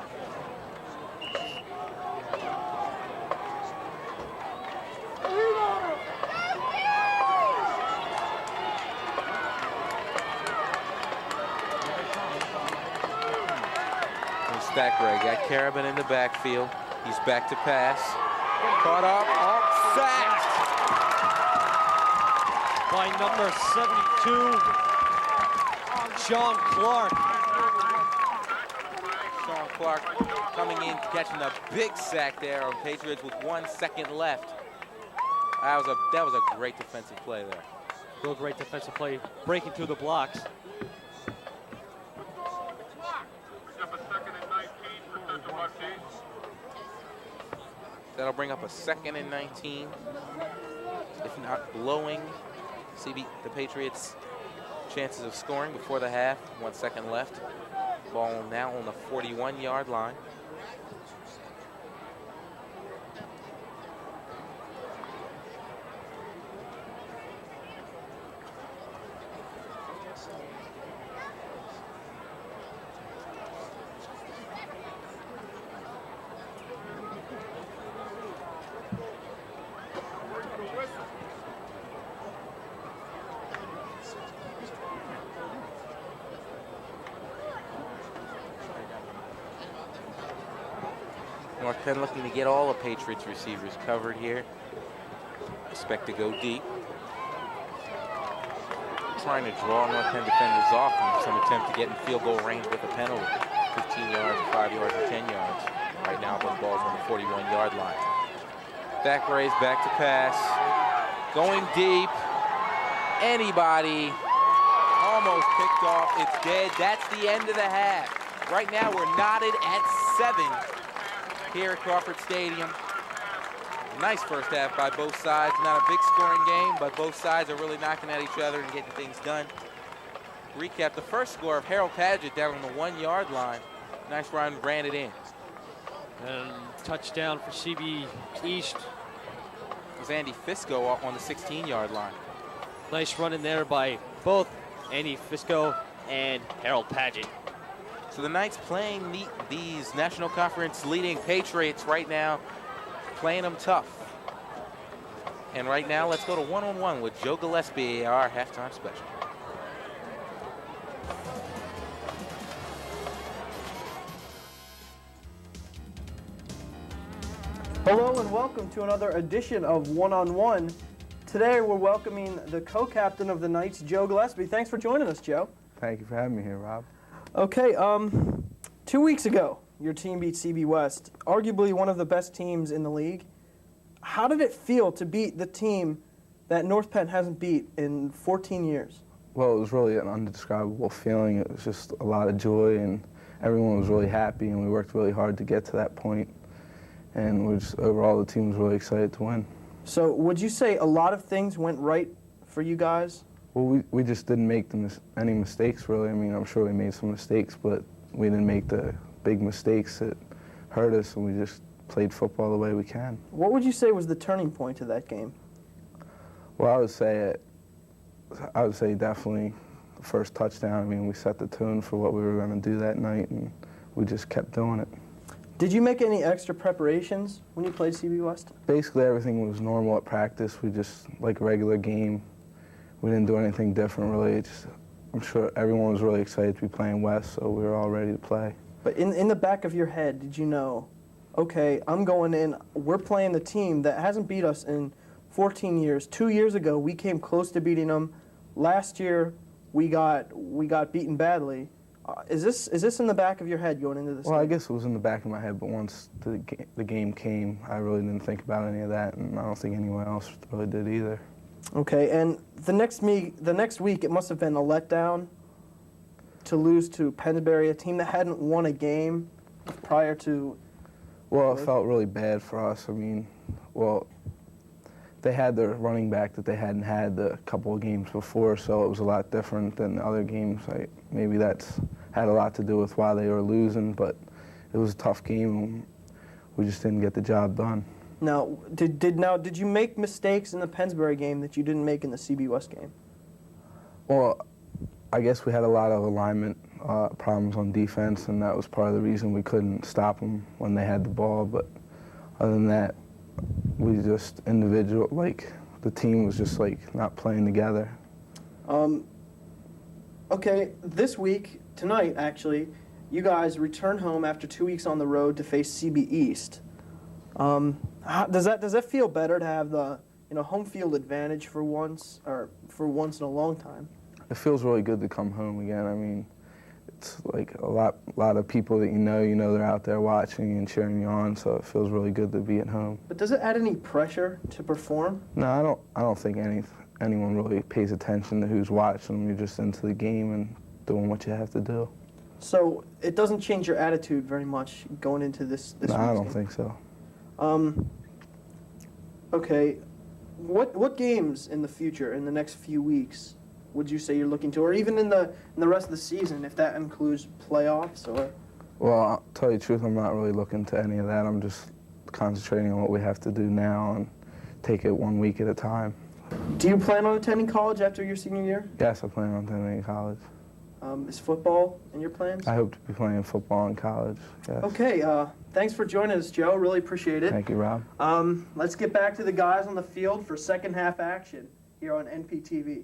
Thackeray got Carabin in the backfield. He's back to pass. Caught up, sacked by number 72, Sean Clark. Sean Clark coming in, catching a big sack there on Patriots with 1 second left. That was a great defensive play there. Real great defensive play, breaking through the blocks. That'll bring up a 2nd and 19. If not blowing the Patriots' chances of scoring before the half. 1 second left. Ball now on the 41-yard line. North Penn looking to get all the Patriots receivers covered here. Expect to go deep. Trying to draw North Penn defenders off in some attempt to get in field goal range with a penalty. 15 yards, 5 yards, or 10 yards. Right now, both balls on the 41-yard line. Back raised, back to pass. Going deep. Anybody. Almost picked off. It's dead. That's the end of the half. Right now, we're knotted at 7. Here at Crawford Stadium. Nice first half by both sides. Not a big scoring game, but both sides are really knocking at each other and getting things done. Recap the first score of Harold Padgett down on the 1-yard line. Nice run, ran it in. And touchdown for CB East. It was Andy Fisco on the 16-yard line. Nice run in there by both Andy Fisco and Harold Padgett. So the Knights playing these National Conference leading Patriots right now, playing them tough. And right now, let's go to one-on-one with Joe Gillespie, our halftime special. Hello and welcome to another edition of One-on-One. Today we're welcoming the co-captain of the Knights, Joe Gillespie. Thanks for joining us, Joe. Thank you for having me here, Rob. Okay, 2 weeks ago, your team beat CB West, arguably one of the best teams in the league. How did it feel to beat the team that North Penn hasn't beat in 14 years? Well, it was really an indescribable feeling. It was just a lot of joy, and everyone was really happy, and we worked really hard to get to that point. And overall, the team was really excited to win. So would you say a lot of things went right for you guys? Well, we just didn't make any mistakes, really. I mean, I'm sure we made some mistakes, but we didn't make the big mistakes that hurt us, and we just played football the way we can. What would you say was the turning point of that game? Well, I would say definitely the first touchdown. I mean, we set the tone for what we were going to do that night, and we just kept doing it. Did you make any extra preparations when you played CB West? Basically, everything was normal at practice. We just, like a regular game, we didn't do anything different, really. I'm sure everyone was really excited to be playing West, so we were all ready to play. But in the back of your head, did you know, okay, I'm going in, we're playing the team that hasn't beat us in 14 years. 2 years ago, we came close to beating them. Last year, we got beaten badly. Is this in the back of your head going into this game? I guess it was in the back of my head, but once the game came, I really didn't think about any of that, and I don't think anyone else really did either. Okay, and the next week, it must have been a letdown to lose to Pennsbury, a team that hadn't won a game prior to... Well, it felt really bad for us. I mean, well, they had their running back that they hadn't had the couple of games before, so it was a lot different than the other games. Maybe that's had a lot to do with why they were losing, but it was a tough game, and we just didn't get the job done. Now, did you make mistakes in the Pennsbury game that you didn't make in the CB West game? Well, I guess we had a lot of alignment problems on defense, and that was part of the reason we couldn't stop them when they had the ball. But other than that, we just the team was just not playing together. Okay, this week, tonight actually, you guys return home after 2 weeks on the road to face CB East. Does that feel better to have the home field advantage for once in a long time? It feels really good to come home again. I mean, it's like a lot of people that you know they're out there watching and cheering you on, so it feels really good to be at home. But does it add any pressure to perform? No, I don't think anyone really pays attention to who's watching. You're just into the game and doing what you have to do. So it doesn't change your attitude very much going into this No, I week's don't game. think so. Okay, what games in the future, in the next few weeks, would you say you're looking to, or even in the rest of the season, if that includes playoffs or? Well, I'll tell you the truth, I'm not really looking to any of that. I'm just concentrating on what we have to do now and take it 1 week at a time. Do you plan on attending college after your senior year? Yes, I plan on attending college. Is football in your plans? I hope to be playing football in college, yes. Okay, thanks for joining us, Joe. Really appreciate it. Thank you, Rob. Let's get back to the guys on the field for second half action here on NPTV.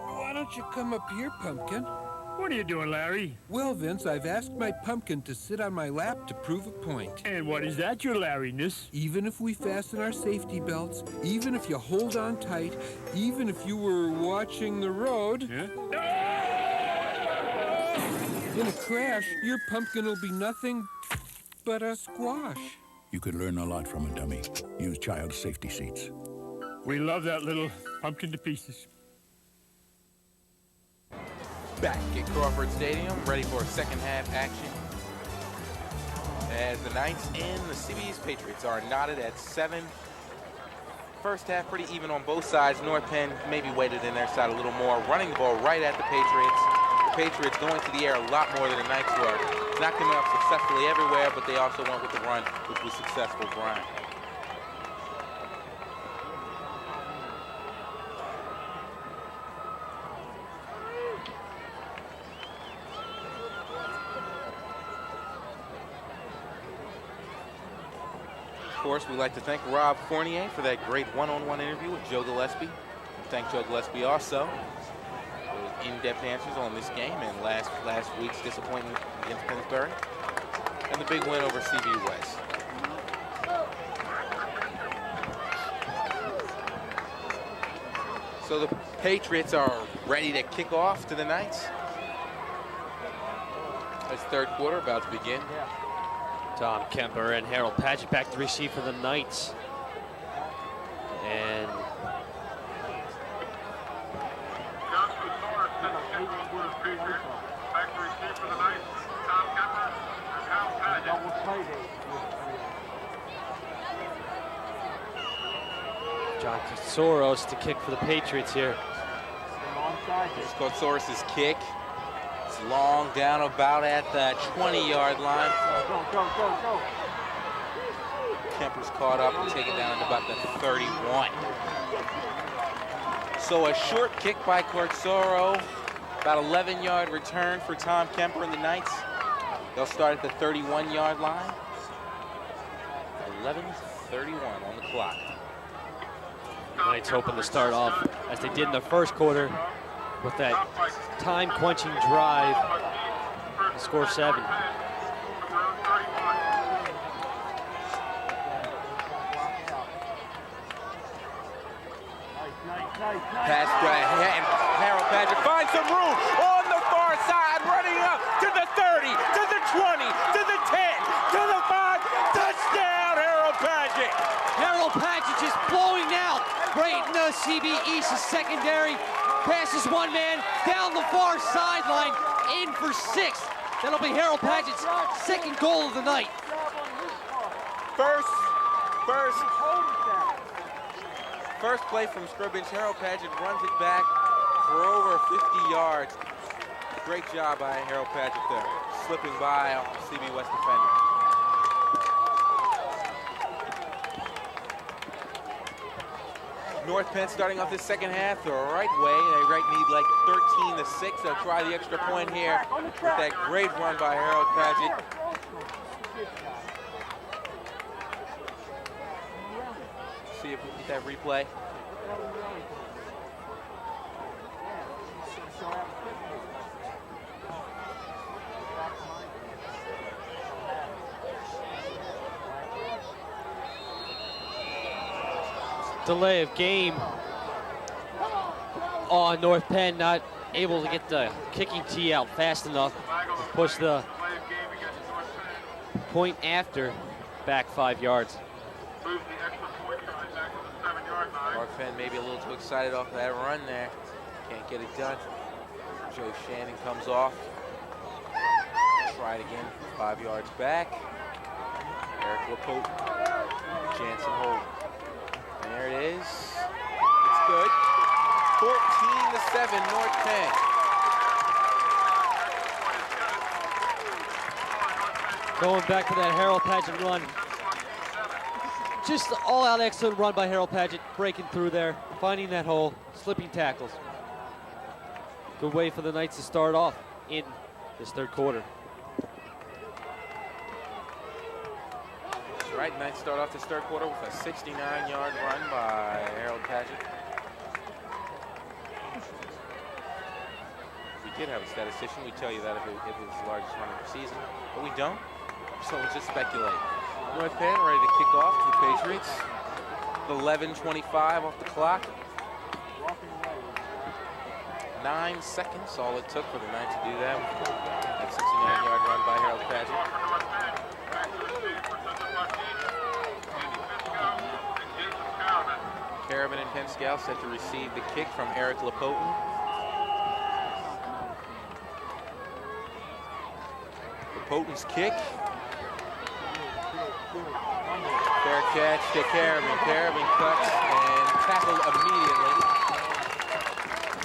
Why don't you come up here, Pumpkin? What are you doing, Larry? Well, Vince, I've asked my pumpkin to sit on my lap to prove a point. And what is that, your Larryness? Even if we fasten our safety belts, even if you hold on tight, even if you were watching the road, in a crash, your pumpkin will be nothing but a squash. You could learn a lot from a dummy. Use child safety seats. We love that little pumpkin to pieces. Back at Crawford Stadium, ready for second half action. As the Knights and the CB's Patriots are knotted at 7. First half pretty even on both sides. North Penn maybe weighted in their side a little more, running the ball right at the Patriots. The Patriots going to the air a lot more than the Knights were. Not coming up successfully everywhere, but they also went with the run, which was successful. Brian. Of course, we'd like to thank Rob Fournier for that great one-on-one interview with Joe Gillespie. Thank Joe Gillespie also for his in-depth answers on this game and last week's disappointment against Pennsbury and the big win over CB West. So the Patriots are ready to kick off to the Knights. It's third quarter about to begin. Tom Kemper and Harold Padgett back to receive for the Knights. And John Soros to kick for the Patriots here. Here's Kotsaurus' kick. It's long down about at the 20-yard line. Go. Kemper's caught up and taken down at about the 31. So a short kick by Cortsoro. About 11-yard return for Tom Kemper and the Knights. They'll start at the 31-yard line. 11:31 on the clock. Knights hoping to start off as they did in the first quarter with that time-quenching drive to score 7. Pass and Harold Padgett finds some room on the far side, running up to the 30, to the 20, to the 10, to the 5. Touchdown, Harold Padgett. Harold Padgett just blowing out right in the CB East's secondary. Passes one man down the far sideline, in for 6. That'll be Harold Padgett's second goal of the night. First play from scrimmage. Harold Padgett runs it back for over 50 yards. Great job by Harold Padgett there, slipping by a CB West defender. North Penn starting off this second half the right way. They need like 13-6. They'll try the extra point here with that great run by Harold Padgett. See if we can get that replay. Delay of game on North Penn, not able to get the kicking tee out fast enough to push the point after back 5 yards. moves the extra point line back to the 7-yard line. North Penn maybe a little too excited off that run there. Can't get it done. Joe Shannon comes off. Try it again, 5 yards back. Eric LaPote, Jansen hold. And there it is. It's good. 14-7, North Penn. Going back to that Harold Paget run. Just all-out excellent run by Harold Paget, breaking through there, finding that hole, slipping tackles. Good way for the Knights to start off in this third quarter. That's right, Knights start off this third quarter with a 69-yard run by Harold Paget. If we did have a statistician, we'd tell you that if it was the largest run of the season, but we don't, so we'll just speculate. North Penn ready to kick off to the Patriots. 11:25 off the clock. 9 seconds, all it took for the Knights to do that. That 69-yard run by Harold Paget. Carabin and Penscal set to receive the kick from Eric LaPoten. LaPoten's kick. Fair catch to Carabin. Carabin cuts and tackled immediately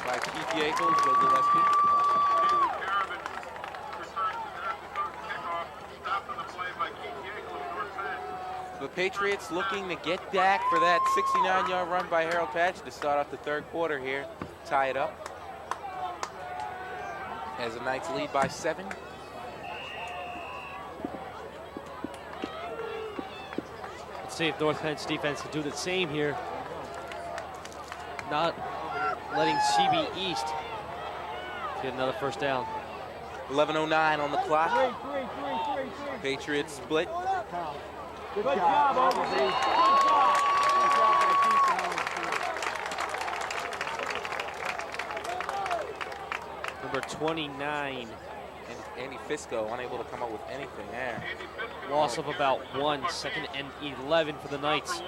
by Keith Yakels, the Gillespie. The Patriots looking to get back for that 69-yard run by Harold Paget to start off the third quarter here, tie it up. As the Knights lead by 7. Let's see if North Penn's defense can do the same here. Not letting CB East get another first down. 11:09 on the clock. Patriots split. Good job, Overby. Good job. Number 29. And Andy Fisco unable to come up with anything there. Loss of about 1, 2nd and 11 for the Knights.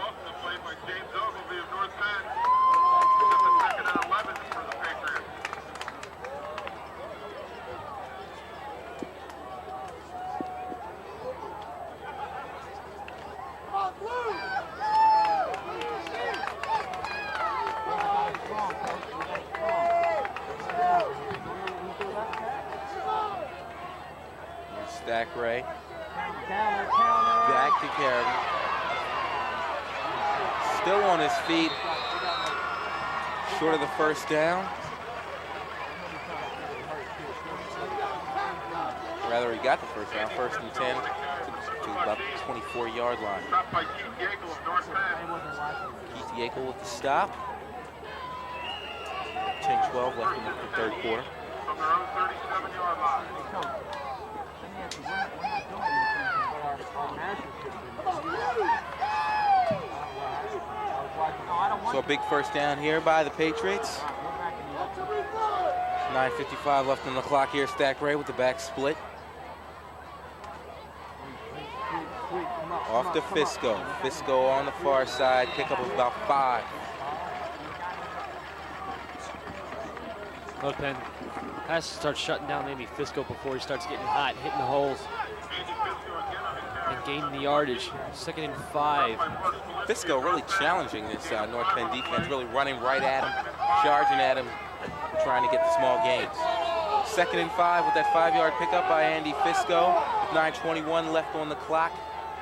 Stack Ray. Back to Carabin. Still on his feet. Short of the first down. Rather, he got the first down. 1st and 10 to about the 24-yard line. Keith Yakel with the stop. 10-12 left in the third quarter. From their own 37-yard line. So a big first down here by the Patriots. 9:55 left on the clock here. Stack Ray with the back split. Off to Fisco. Fisco on the far side. Pickup of about 5. North Penn has to start shutting down Andy Fisco before he starts getting hot, hitting the holes, and gaining the yardage. 2nd and 5. Fisco really challenging this North Penn defense, really running right at him, charging at him, trying to get the small gains. 2nd and 5 with that 5-yard pickup by Andy Fisco. With 9:21 left on the clock.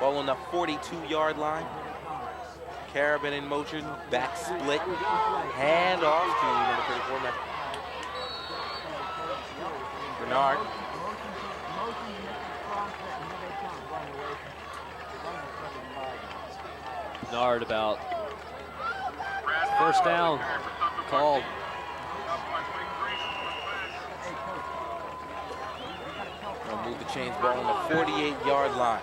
Ball on the 42-yard line. Carabin in motion, back split, hand off to number 34, Bernard. Bernard about first down called. They'll move the chains ball on the 48-yard line.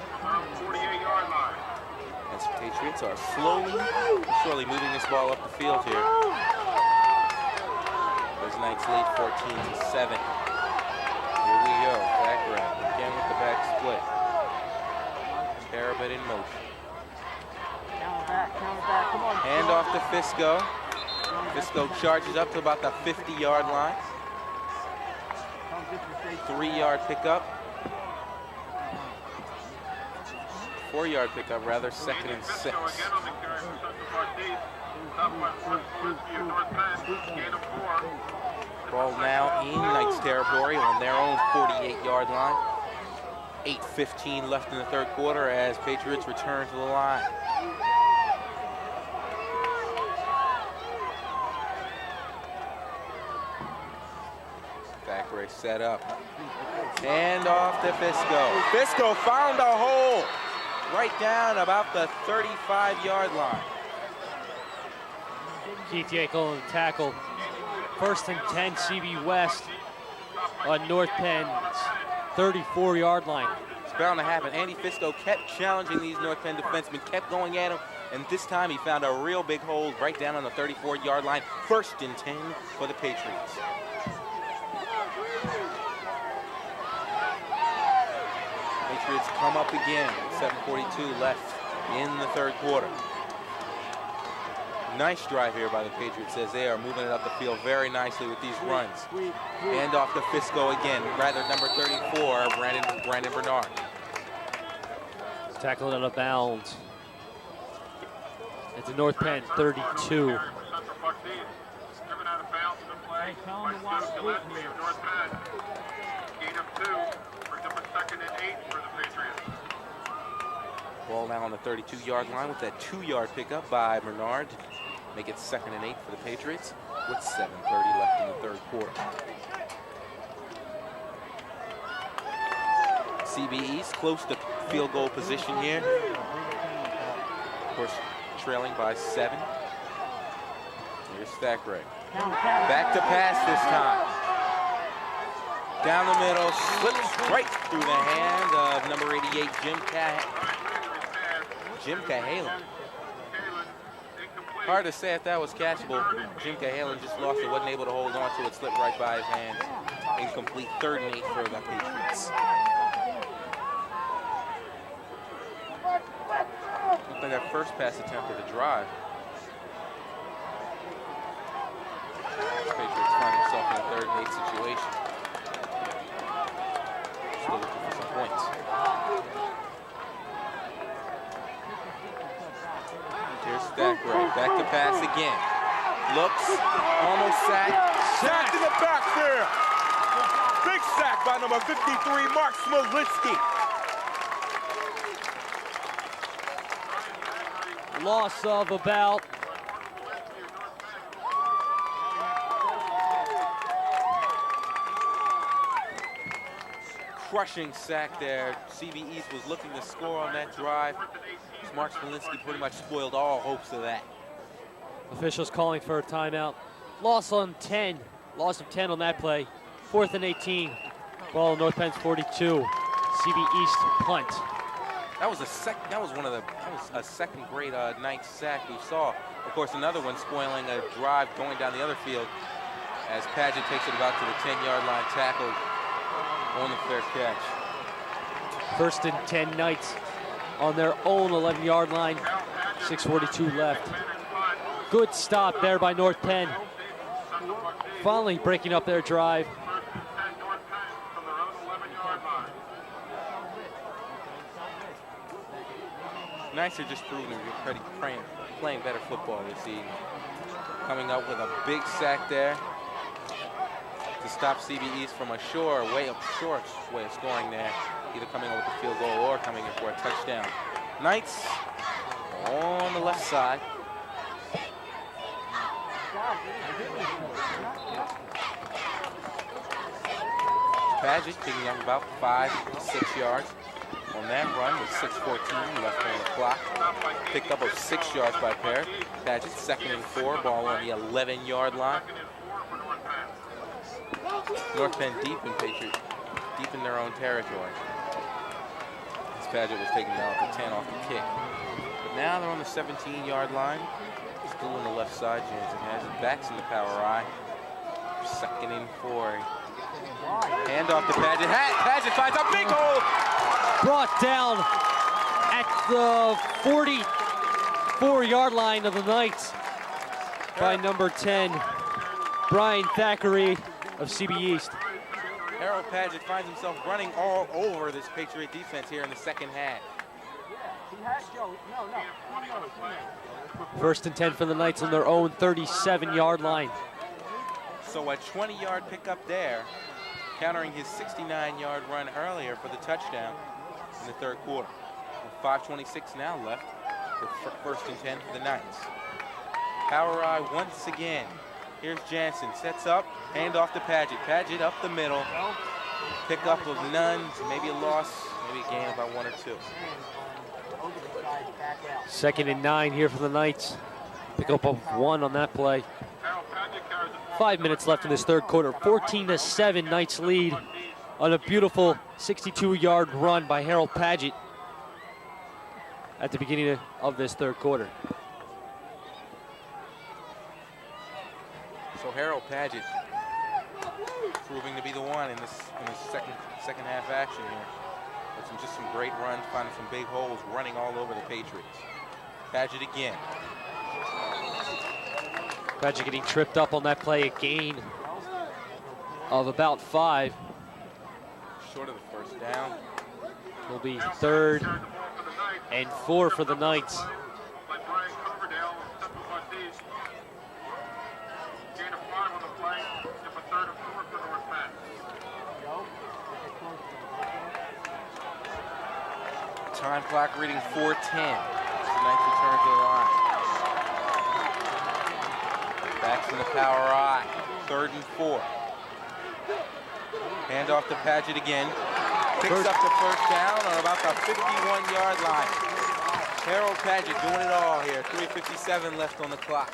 As the Patriots are slowly but surely moving this ball up the field here. Those Knights lead 14-7. Here we go, back round, again with the back split. Carabin in motion. Hand off to Fisco. Fisco charges up to about the 50-yard line. 3-yard pickup. 4-yard pickup, rather, 2nd and 6. Ball now in Knights territory on their own 48-yard line. 8:15 left in the third quarter as Patriots return to the line. Back race set up. Hand off to Fisco. Fisco found a hole right down about the 35-yard line. Keith Yankel on the tackle. 1st and 10, CB West on North Penn's 34-yard line. It's bound to happen. Andy Fisco kept challenging these North Penn defensemen, kept going at him, and this time he found a real big hole right down on the 34-yard line. 1st and 10 for the Patriots. Patriots come up again. 7:42 left in the third quarter. Nice drive here by the Patriots as they are moving it up the field very nicely with these runs. Hand off to Fisco again, rather number 34, Brandon Bernard. Tackled out of bounds. It's a North Penn 32. Ball now on the 32-yard line with that 2-yard pickup by Bernard. Make it 2nd and 8 for the Patriots with 7:30 left in the third quarter. CB East close to field goal position here. Of course, trailing by 7. Here's Thackeray. Back to pass this time. Down the middle, slips right through the hand of number 88, Jim Cahalan. Hard to say if that was catchable. Jim Cahalan just lost it, wasn't able to hold on to it, slipped right by his hands. Incomplete, 3rd and 8 for the Patriots. Looked like that first pass attempt of the drive. Patriots find himself in a 3rd and 8 situation. Still looking for some points. Here's Thackeray, back to pass again. Looks, almost sacked. Sacked in the backfield. Big sack by number 53, Mark Smolinski. Loss of about crushing sack there. CB East was looking to score on that drive. Mark Smolinski pretty much spoiled all hopes of that. Officials calling for a timeout. Loss on 10. Loss of 10 on that play. 4th and 18. Ball North Penn's 42. CB East punt. That was a second-grade Knights sack we saw. Of course, another one spoiling a drive going down the other field as Padgett takes it about to the 10-yard line, tackled on the fair catch. 1st and 10 Knights on their own 11-yard line. 6:42 left. Good stop there by North Penn. Finally breaking up their drive. Knights are just proving to be playing better football this evening. Coming up with a big sack there to stop CB East from a short way of scoring there, either coming up with the field goal or coming in for a touchdown. Knights on the left side. Padgett picking up about 5-6 yards on that run with 6:14 left on the clock. Picked up of 6 yards by Pair. Padgett 2nd and 4, ball on the 11-yard line. North Penn deep in their own territory. As Padgett was taking down the 10 off the kick. But now they're on the 17-yard line. Still on the left side, Jansen has it. Backs in the power I. 2nd and 4. Hand off to Padgett. Padgett finds a big hole. Brought down at the 34-yard line of the night by number 10, Brian Thackeray of CB East. Harold Padgett finds himself running all over this Patriot defense here in the second half. First and 10 for the Knights on their own 37-yard line. So a 20-yard pickup there, countering his 69-yard run earlier for the touchdown in the third quarter. With 5:26 now left, with first and 10 for the Knights. Power I once again. Here's Jansen, sets up, hand off to Padgett. Padgett up the middle. Pickup of none, maybe a loss, maybe a gain of about 1 or 2. Second and 9 here for the Knights. Pickup of 1 on that play. 5 minutes left in this third quarter. 14-7 Knights lead on a beautiful 62-yard run by Harold Padgett at the beginning of this third quarter. So Harold Padgett proving to be the one in this second half action here. With just some great runs, finding some big holes, running all over the Patriots. Padgett again. Padgett getting tripped up on that play, a gain of about 5. Short of the first down. Will be 3rd and 4 for the Knights. Time clock reading 4:10. Knights return to the line. Backs in the power I. 3rd and 4. Hand off to Padgett again. Picks up the first down on about the 51-yard line. Harold Padgett doing it all here. 3:57 left on the clock.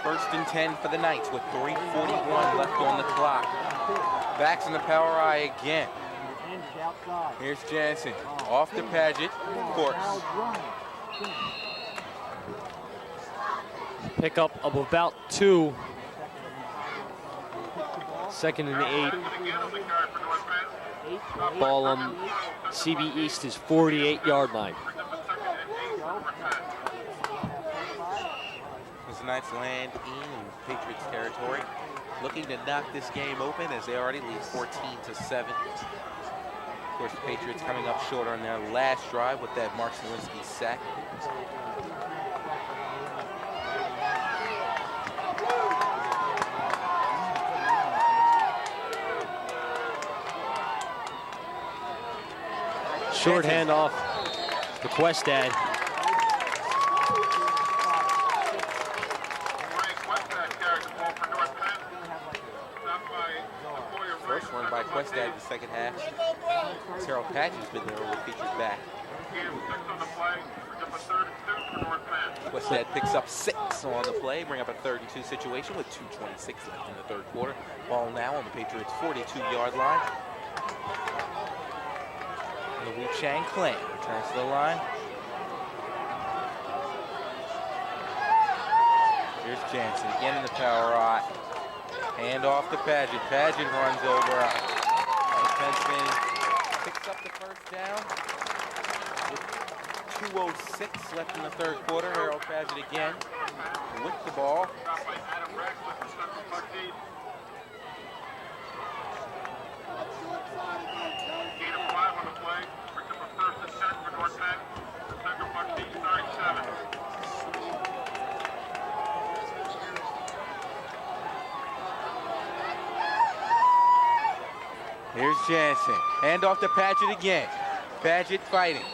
First and 10 for the Knights with 3:41 left on the clock. Backs in the power I again. Here's Jansen. Off to Padgett, of course. Pickup of about 2. 2nd and 8. Ball on CB East's 48-yard line. As the Knights land in Patriots territory, looking to knock this game open as they already lead 14-7. Of course, the Patriots coming up short on their last drive with that Mark Smolinski sack. Short handoff to Questad. First one by Questad in the second half. Harold Padgett's been there with featured back. Questad picks up 6 on the play, bring up a 3rd and 2 situation with 2:26 left in the third quarter. Ball now on the Patriots' 42-yard line. The Wu Chang clan returns to the line. Here's Jansen again in the power I. Hand off to Padgett. Padgett runs over. Defenseman picks up the first down with 2:06 left in the third quarter. Harold Padgett again with the ball. Here's Jansen. Hand off to Padgett again. Padgett fighting.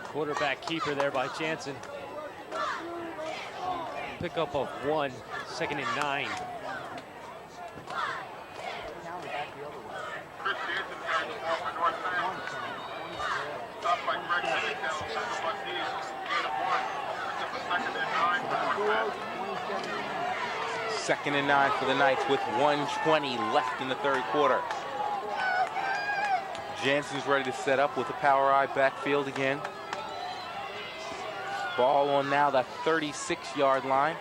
Quarterback keeper there by Jansen. Pickup of 1, 2nd and 9. 2nd and 9 for the Knights with 1:20 left in the third quarter. Jansen's ready to set up with the power eye backfield again. Ball on now the 36-yard line.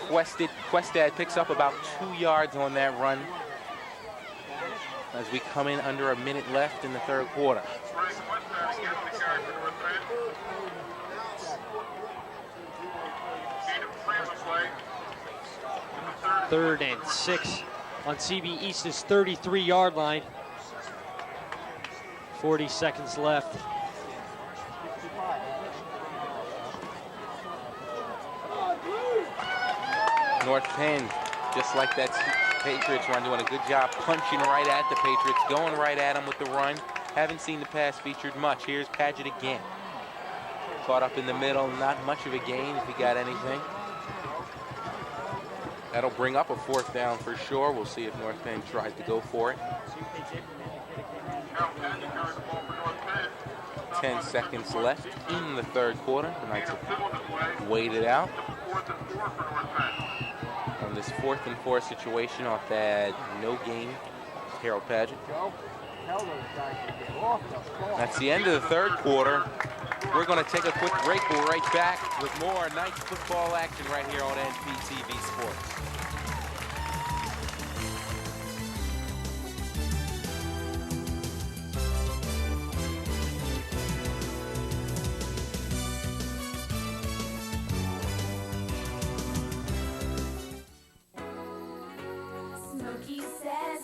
Questad picks up about 2 yards on that run as we come in under a minute left in the third quarter. 3rd and 6 on CB East's 33-yard line. 40 seconds left. North Penn, just like that Patriots run, doing a good job punching right at the Patriots, going right at them with the run. Haven't seen the pass featured much. Here's Paget again. Caught up in the middle, not much of a gain if he got anything. That'll bring up a 4th down for sure. We'll see if North Penn tries to go for it. 10 seconds left in the third quarter. The Knights have waited out. On this 4th and 4 situation off that no gain, Harold Paget. That's the end of the third quarter. We're going to take a quick break. We'll be right back with more Knights football action right here on NPTV Sports. Smokey says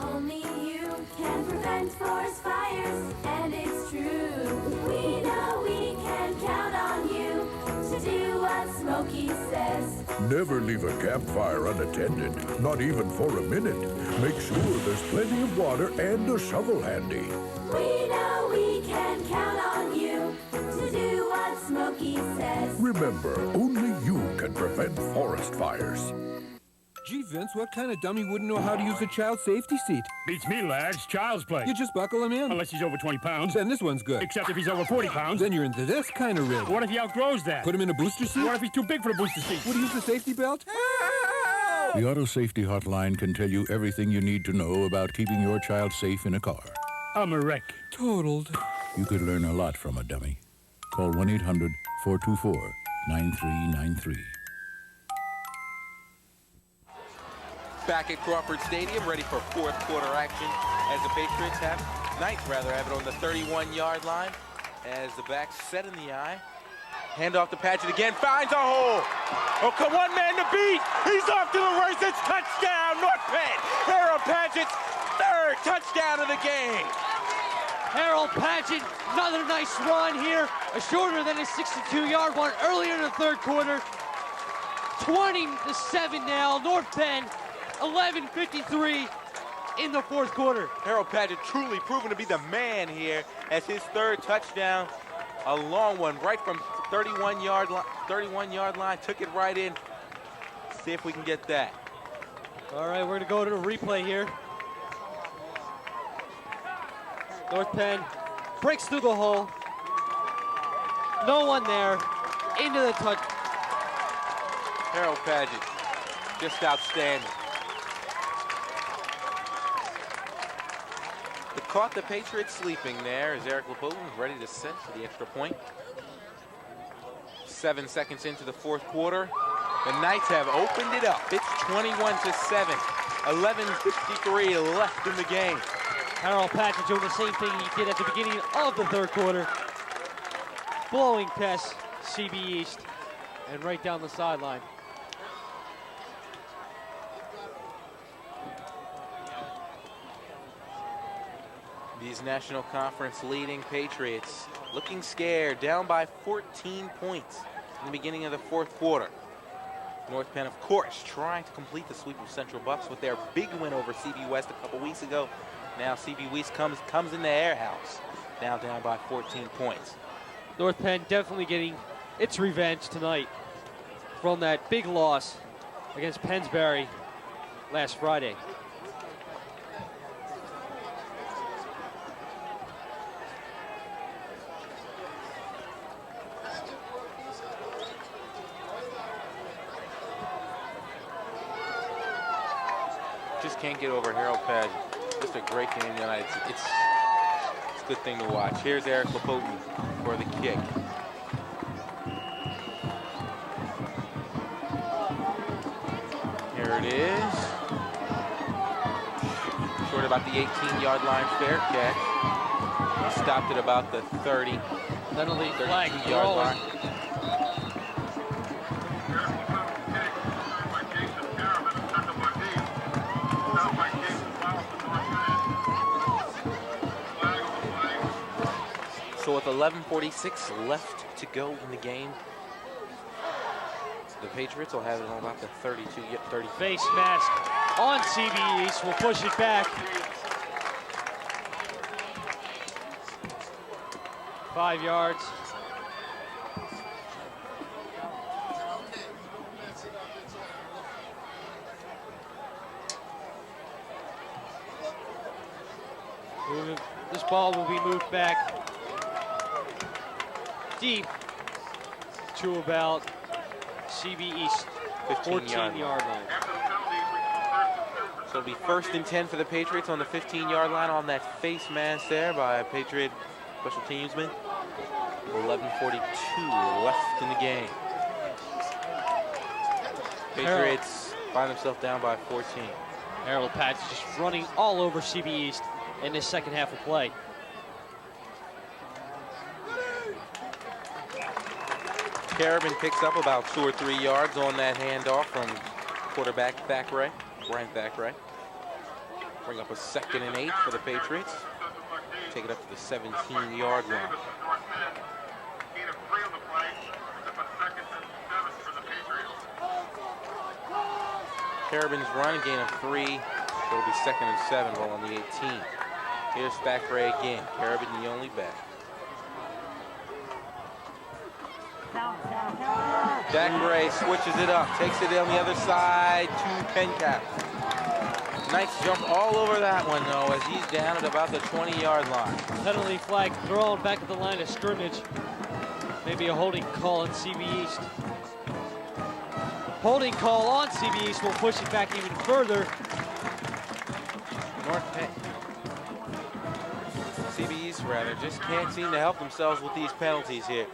only you can prevent forest fires, and it's true. We know we can count on you to do what Smokey says. Never leave a campfire unattended, not even for a minute. Make sure there's plenty of water and a shovel handy. We know we can count on you to do what Smokey says. Remember, only you can prevent forest fires. Gee, Vince, what kind of dummy wouldn't know how to use a child safety seat? Beats me, lad. It's child's play. You just buckle him in. Unless he's over 20 pounds. Then this one's good. Except if he's over 40 pounds. Then you're into this kind of rig. What if he outgrows that? Put him in a booster seat? What if he's too big for the booster seat? Would he use the safety belt? The Auto Safety Hotline can tell you everything you need to know about keeping your child safe in a car. I'm a wreck. Totaled. You could learn a lot from a dummy. Call 1-800-424-9393. Back at Crawford Stadium, ready for 4th quarter action as the Patriots have, Knights rather, have it on the 31-yard line as the backs set in the eye. Hand off to Paget again, finds a hole. Oh, come one man to beat. He's off to the races. Touchdown, North Penn. Harold Paget's 3rd touchdown of the game. Harold Paget, another nice run here. A shorter than a 62-yard one earlier in the third quarter. 20-7 now, North Penn. 11:53 in the fourth quarter. Harold Paget truly proven to be the man here as his 3rd touchdown. A long one right from 31-yard line. Took it right in. See if we can get that. All right, we're going to go to the replay here. North Penn breaks through the hole. No one there. Into the touch. Harold Paget, just outstanding. It caught the Patriots sleeping there as Eric LeBeau was ready to set for the extra point. 7 seconds into the fourth quarter. The Knights have opened it up. It's 21-7. 11:53 left in the game. Harold Paget doing the same thing he did at the beginning of the third quarter. Blowing past CB East and right down the sideline. These National Conference leading Patriots looking scared, down by 14 points in the beginning of the fourth quarter. North Penn, of course, trying to complete the sweep of Central Bucks with their big win over CB West a couple weeks ago. Now CB West comes in the air house, now down by 14 points. North Penn definitely getting its revenge tonight from that big loss against Pennsbury last Friday. can't get over Harold Pageant. Just a great game tonight. It's a good thing to watch. Here's Eric Lapotin for the kick. Here it is. Short about the 18-yard line, fair catch. He stopped at about the 30. Penalty flag 32-yard line. So with 11:46 left to go in the game, the Patriots will have it on about the 30. Face mask on CB East. Will push it back. 5 yards. This ball will be moved back deep to about CB East 14-yard line. So it'll be 1st and 10 for the Patriots on the 15-yard line on that face mask there by a Patriot special teamsman. 11:42 left in the game. Patriots find themselves down by 14. Harold Patch just running all over CB East in this second half of play. Carabin picks up about 2 or 3 yards on that handoff from quarterback Brian Thackeray. Bring up a 2nd and 8 for the Patriots. Take it up to the 17-yard line. Carabin's run, a gain of 3. It'll be 2nd and 7, ball on the 18. Here's Thackeray again. Carabin the only back. Thackeray switches it up, takes it on the other side to Pencap. Nice jump all over that one, though, as he's down at about the 20-yard line. Penalty flag thrown back at the line of scrimmage. Maybe a holding call on CB East. Holding call on CB East will push it back even further. CB East, rather, just can't seem to help themselves with these penalties here.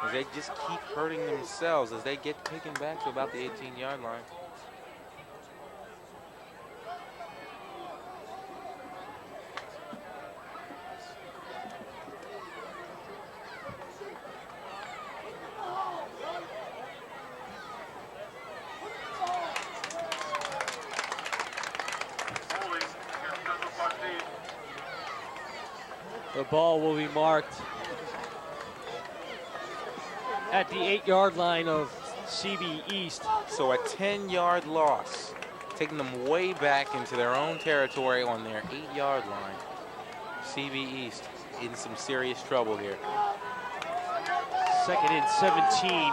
As they just keep hurting themselves as they get taken back to about the 18-yard line. The ball will be marked at the 8-yard line of CB East. So a 10-yard loss, taking them way back into their own territory on their 8-yard line. CB East in some serious trouble here. 2nd and 17.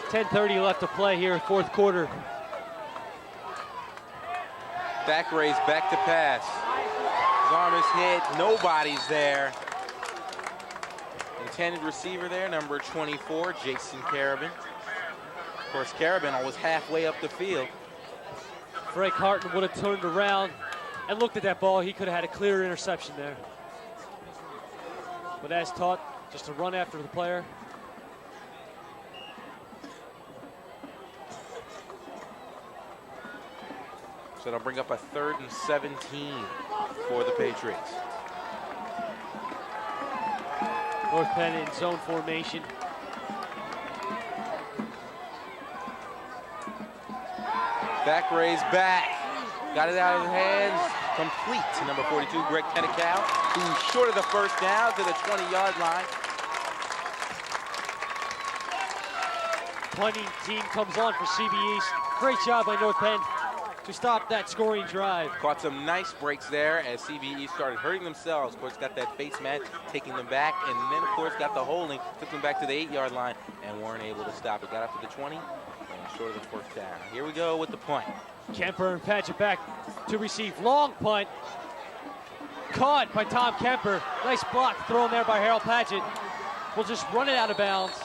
10:30 left to play here in 4th quarter. Thackeray's back to pass. His arm is hit, nobody's there. Intended receiver there, number 24, Jason Carabin. Of course, Carabin was halfway up the field. Frank Harton would have turned around and looked at that ball. He could have had a clear interception there. But as taught, just to run after the player. So it'll bring up a 3rd and 17 for the Patriots. North Penn in zone formation. Thackeray's back. Got it out of his hands. Complete to number 42, Greg Pennecow, who's short of the 1st down to the 20-yard line. Punting team comes on for CB East. Great job by North Penn to stop that scoring drive. Caught some nice breaks there as CBE started hurting themselves. Of course, got that face match, taking them back, and then, of course, got the holding, took them back to the 8-yard line, and weren't able to stop it. Got up to the 20, and short of the 1st down. Here we go with the punt. Kemper and Paget back to receive. Long punt. Caught by Tom Kemper. Nice block thrown there by Harold Paget. We'll just run it out of bounds.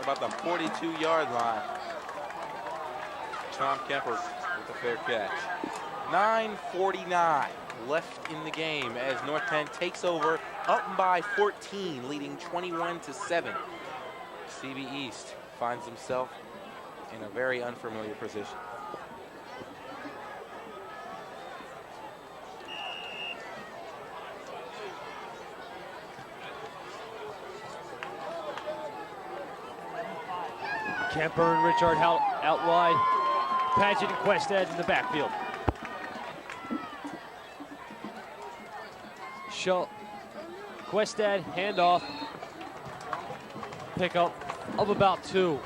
About the 42-yard line. Tom Kemper a fair catch. 9:49 left in the game as North Penn takes over, up by 14, leading 21-7. CB East finds himself in a very unfamiliar position. Kemper and Richard out wide. Paget and Questad in the backfield. Questad, handoff. Pickup of about 2.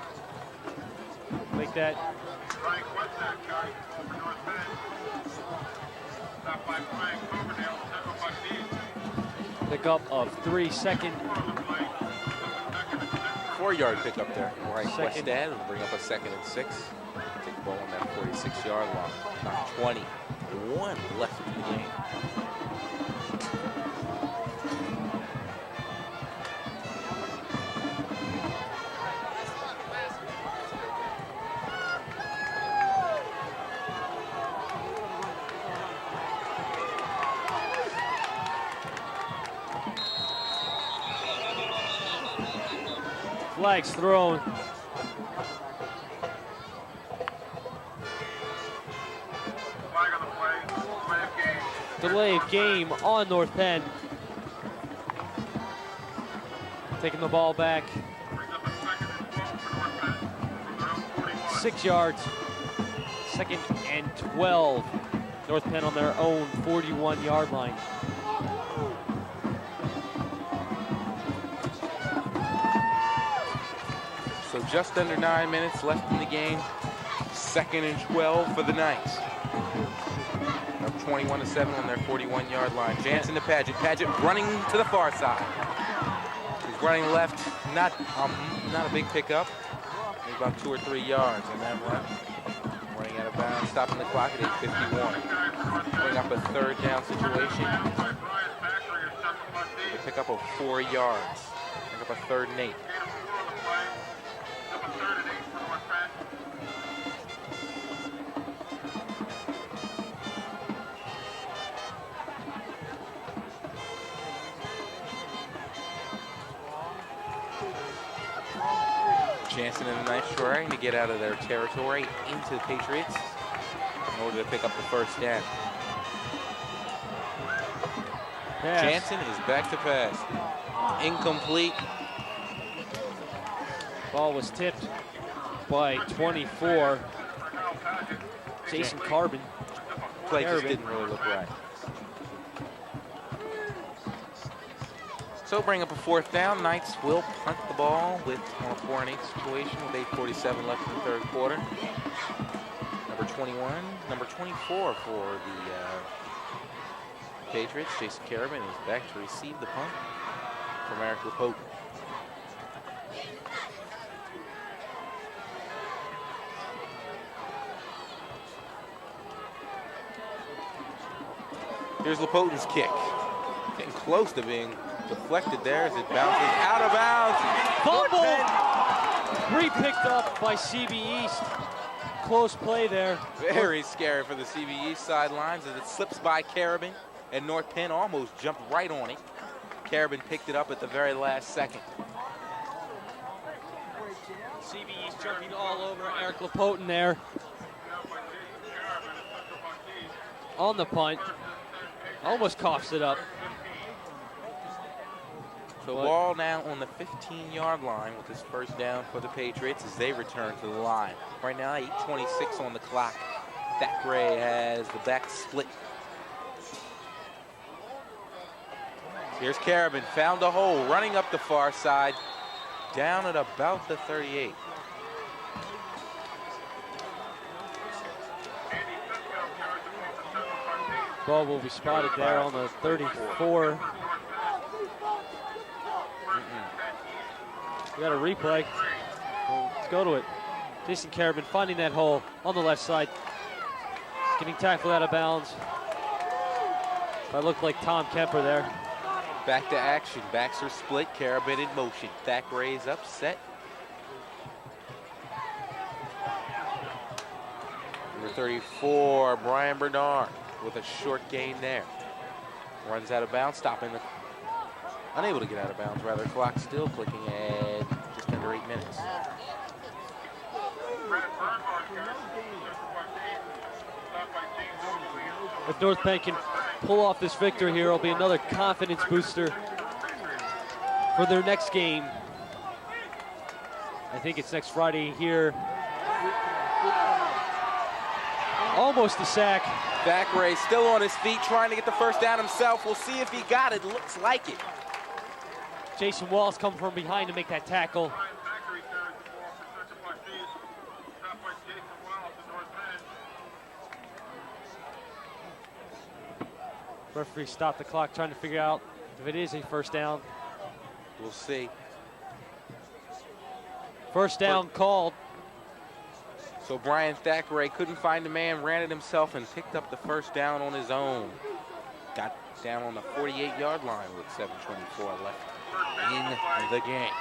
Like that. Pickup of 3, second. 4-yard pickup there. Right, Questad will bring up a 2nd and 6. Take the ball on that 46-yard line. About 21 left in the game. Flags thrown. Delay of game on North Penn. Taking the ball back. 6 yards. 2nd and 12. North Penn on their own 41-yard line. So just under 9 minutes left in the game. 2nd and 12 for the Knights. Up 21-7 on their 41-yard line. Jansen to Paget. Paget running to the far side. He's running left. Not a big pickup. Maybe about 2 or 3 yards on that run. Running out of bounds. Stopping the clock at 8:51. Bring up a 3rd down situation. They pick up of 4 yards. Pick up a 3rd and 8. Jansen and the Knights trying to get out of their territory into the Patriots in order to pick up the 1st down. Pass. Jansen is back to pass. Incomplete. Ball was tipped by 24. Jason Carbon. Play just didn't really look right. So bring up a 4th down. Knights will punt the ball on a 4 and 8 situation with 8:47 left in the 3rd quarter. Number 21, number 24 for the Patriots. Jason Carabin is back to receive the punt from Eric LaPote. Here's LaPote's kick. Getting close to being deflected there as it bounces out of bounds. Fumble! Re-picked up by CB East. Close play there. Very scary for the CB East sidelines as it slips by Carabin, and North Penn almost jumped right on it. Carabin picked it up at the very last second. CB East jumping all over Eric LaPote there. On the punt. Almost coughs it up. So ball now on the 15-yard line with this 1st down for the Patriots as they return to the line. Right now, 8:26 on the clock. Thackeray has the back split. Here's Carabin, found a hole, running up the far side, down at about the 38. Ball will be spotted there on the 34. We got a replay. Let's go to it. Jason Carabin finding that hole on the left side. Getting tackled out of bounds. That looked like Tom Kemper there. Back to action. Backs are split. Carabin in motion. Thackeray is upset. Number 34, Brian Bernard with a short gain there. Runs out of bounds, unable to get out of bounds, rather. Clock still clicking at just under 8 minutes. If North Penn can pull off this victory here, it'll be another confidence booster for their next game. I think it's next Friday here. Almost a sack. Thackeray still on his feet, trying to get the first down himself. We'll see if he got it. Looks like it. Jason Wallace coming from behind to make that tackle. Referee stopped the clock, trying to figure out if it is a first down. We'll see. First down called. So Brian Thackeray couldn't find a man, ran it himself, and picked up the first down on his own. Got down on the 48-yard line with 7:24 left in the game.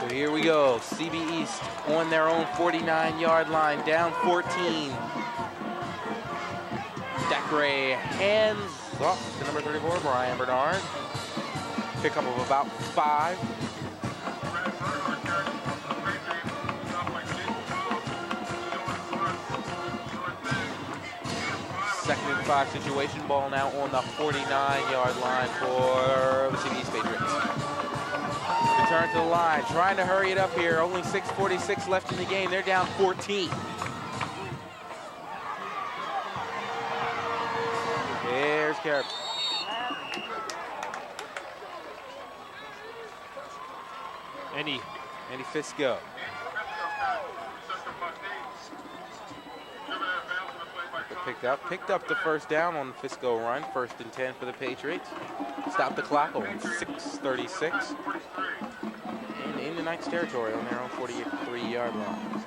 So here we go. CB East on their own 49-yard line, down 14. Thackeray hands off to number 34, Brian Bernard. Pickup of about 5. Second and 5 situation. Ball now on the 49-yard line for the CB East Patriots. Return to the line, trying to hurry it up here. Only 6:46 left in the game. They're down 14. There's Carrick. Andy Fisco. Picked up the first down on the Fisco run. 1st and 10 for the Patriots. Stop the clock on 6:36. And in the Knights territory on their own 43-yard line.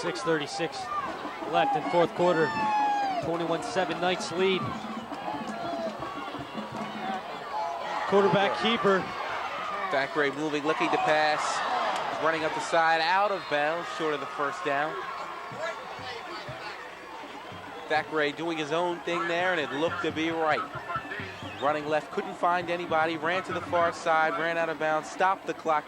.6:36 left in fourth quarter. 21-7 Knights lead. Quarterback keeper. Thackeray moving, looking to pass. Running up the side, out of bounds, short of the first down. Thackeray doing his own thing there, and it looked to be right. Running left, couldn't find anybody, ran to the far side, ran out of bounds, stopped the clock.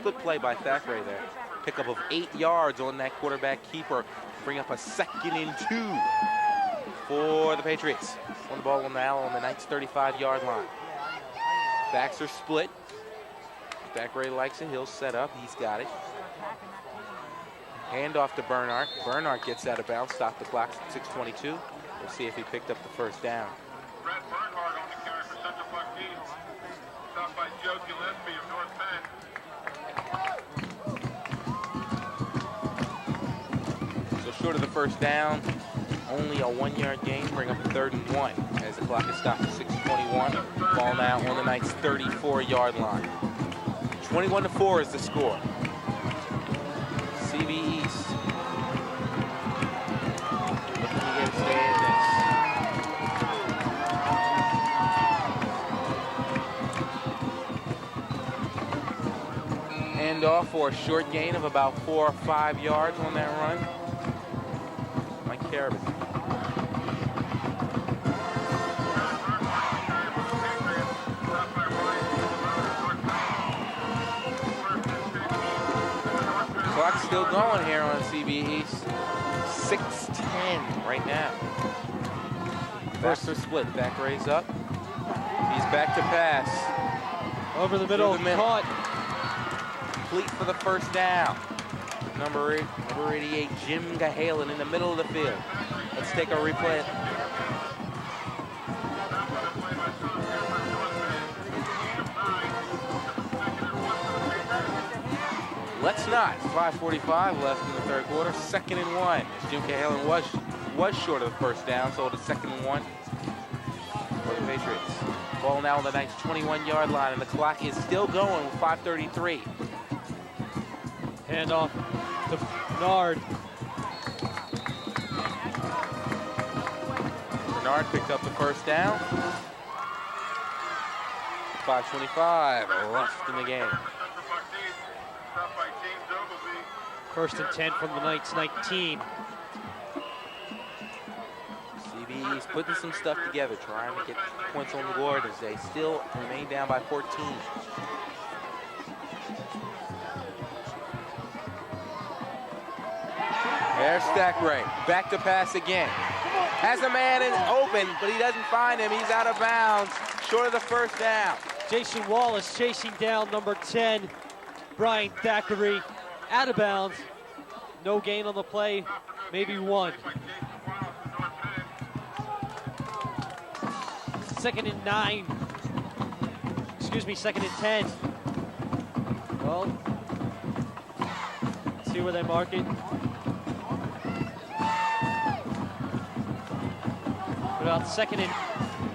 Good play by Thackeray there. Pickup of 8 yards on that quarterback keeper. Bring up a 2nd and 2 for the Patriots. One ball now on the Knights' 35-yard line. Backs are split. Thackeray likes it. He'll set up. He's got it. Hand off to Bernard. Bernard gets out of bounds. Stop the clock at 6:22. We'll see if he picked up the first down. Brett Bernhardt on the carry for Central Park East. Stopped by Joe Gillespie of North Penn. So short of the first down, only a 1-yard gain. Bring up a 3rd and 1 as the clock is stopped at 6:21. Ball now on the Knights' 34-yard line. 21-4 is the score. CB East looking to get a stay in this. Hand off for a short gain of about 4 or 5 yards on that run. Mike Carabin. Clock's still going here on CB East. 6:10 right now. Backs are split. Thackeray's up. He's back to pass. Over the middle, caught. Complete for the first down. Number 88, Jim Gahalen in the middle of the field. Let's take a replay. Let's not. 5:45 left in the 3rd quarter. 2nd and 1. As Jim Gahalen was short of the first down, so it's 2nd and 1 for the Patriots. Ball now on the Knights' 21-yard line, and the clock is still going with 5:33. Hand off to Bernard. Bernard picked up the first down. 5:25 left in the game. First and 10 from the Knights 19. CB's putting some stuff together, trying to get points on the board as they still remain down by 14. There's Stackray, back to pass again. Has a man in open, but he doesn't find him. He's out of bounds, short of the first down. Jason Wallace chasing down number 10, Brian Thackeray, out of bounds. No gain on the play, maybe one. Second and 9. Excuse me, second and 10. Well, let's see where they mark it. About second and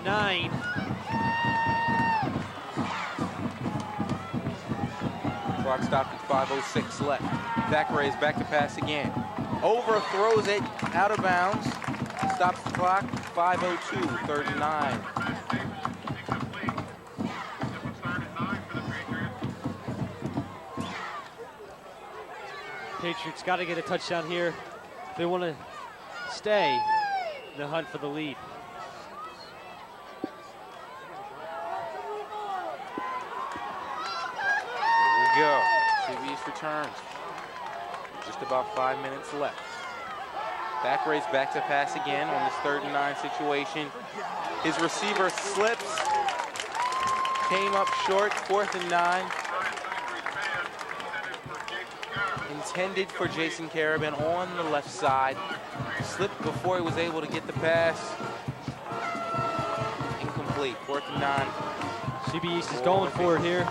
9. Clock stopped at 5:06 left. Thackeray is back to pass again. Overthrows it, out of bounds. Stops the clock, 5:02, 39. Patriots got to get a touchdown here. They want to stay in the hunt for the lead. Go. CB's returns. Just about 5 minutes left. Thackeray's back to pass again on this 3rd and 9 situation. His receiver slips. Came up short, 4th and 9. Intended for Jason Carabin on the left side. Slipped before he was able to get the pass. Incomplete, 4th and 9. CB East is going for it here.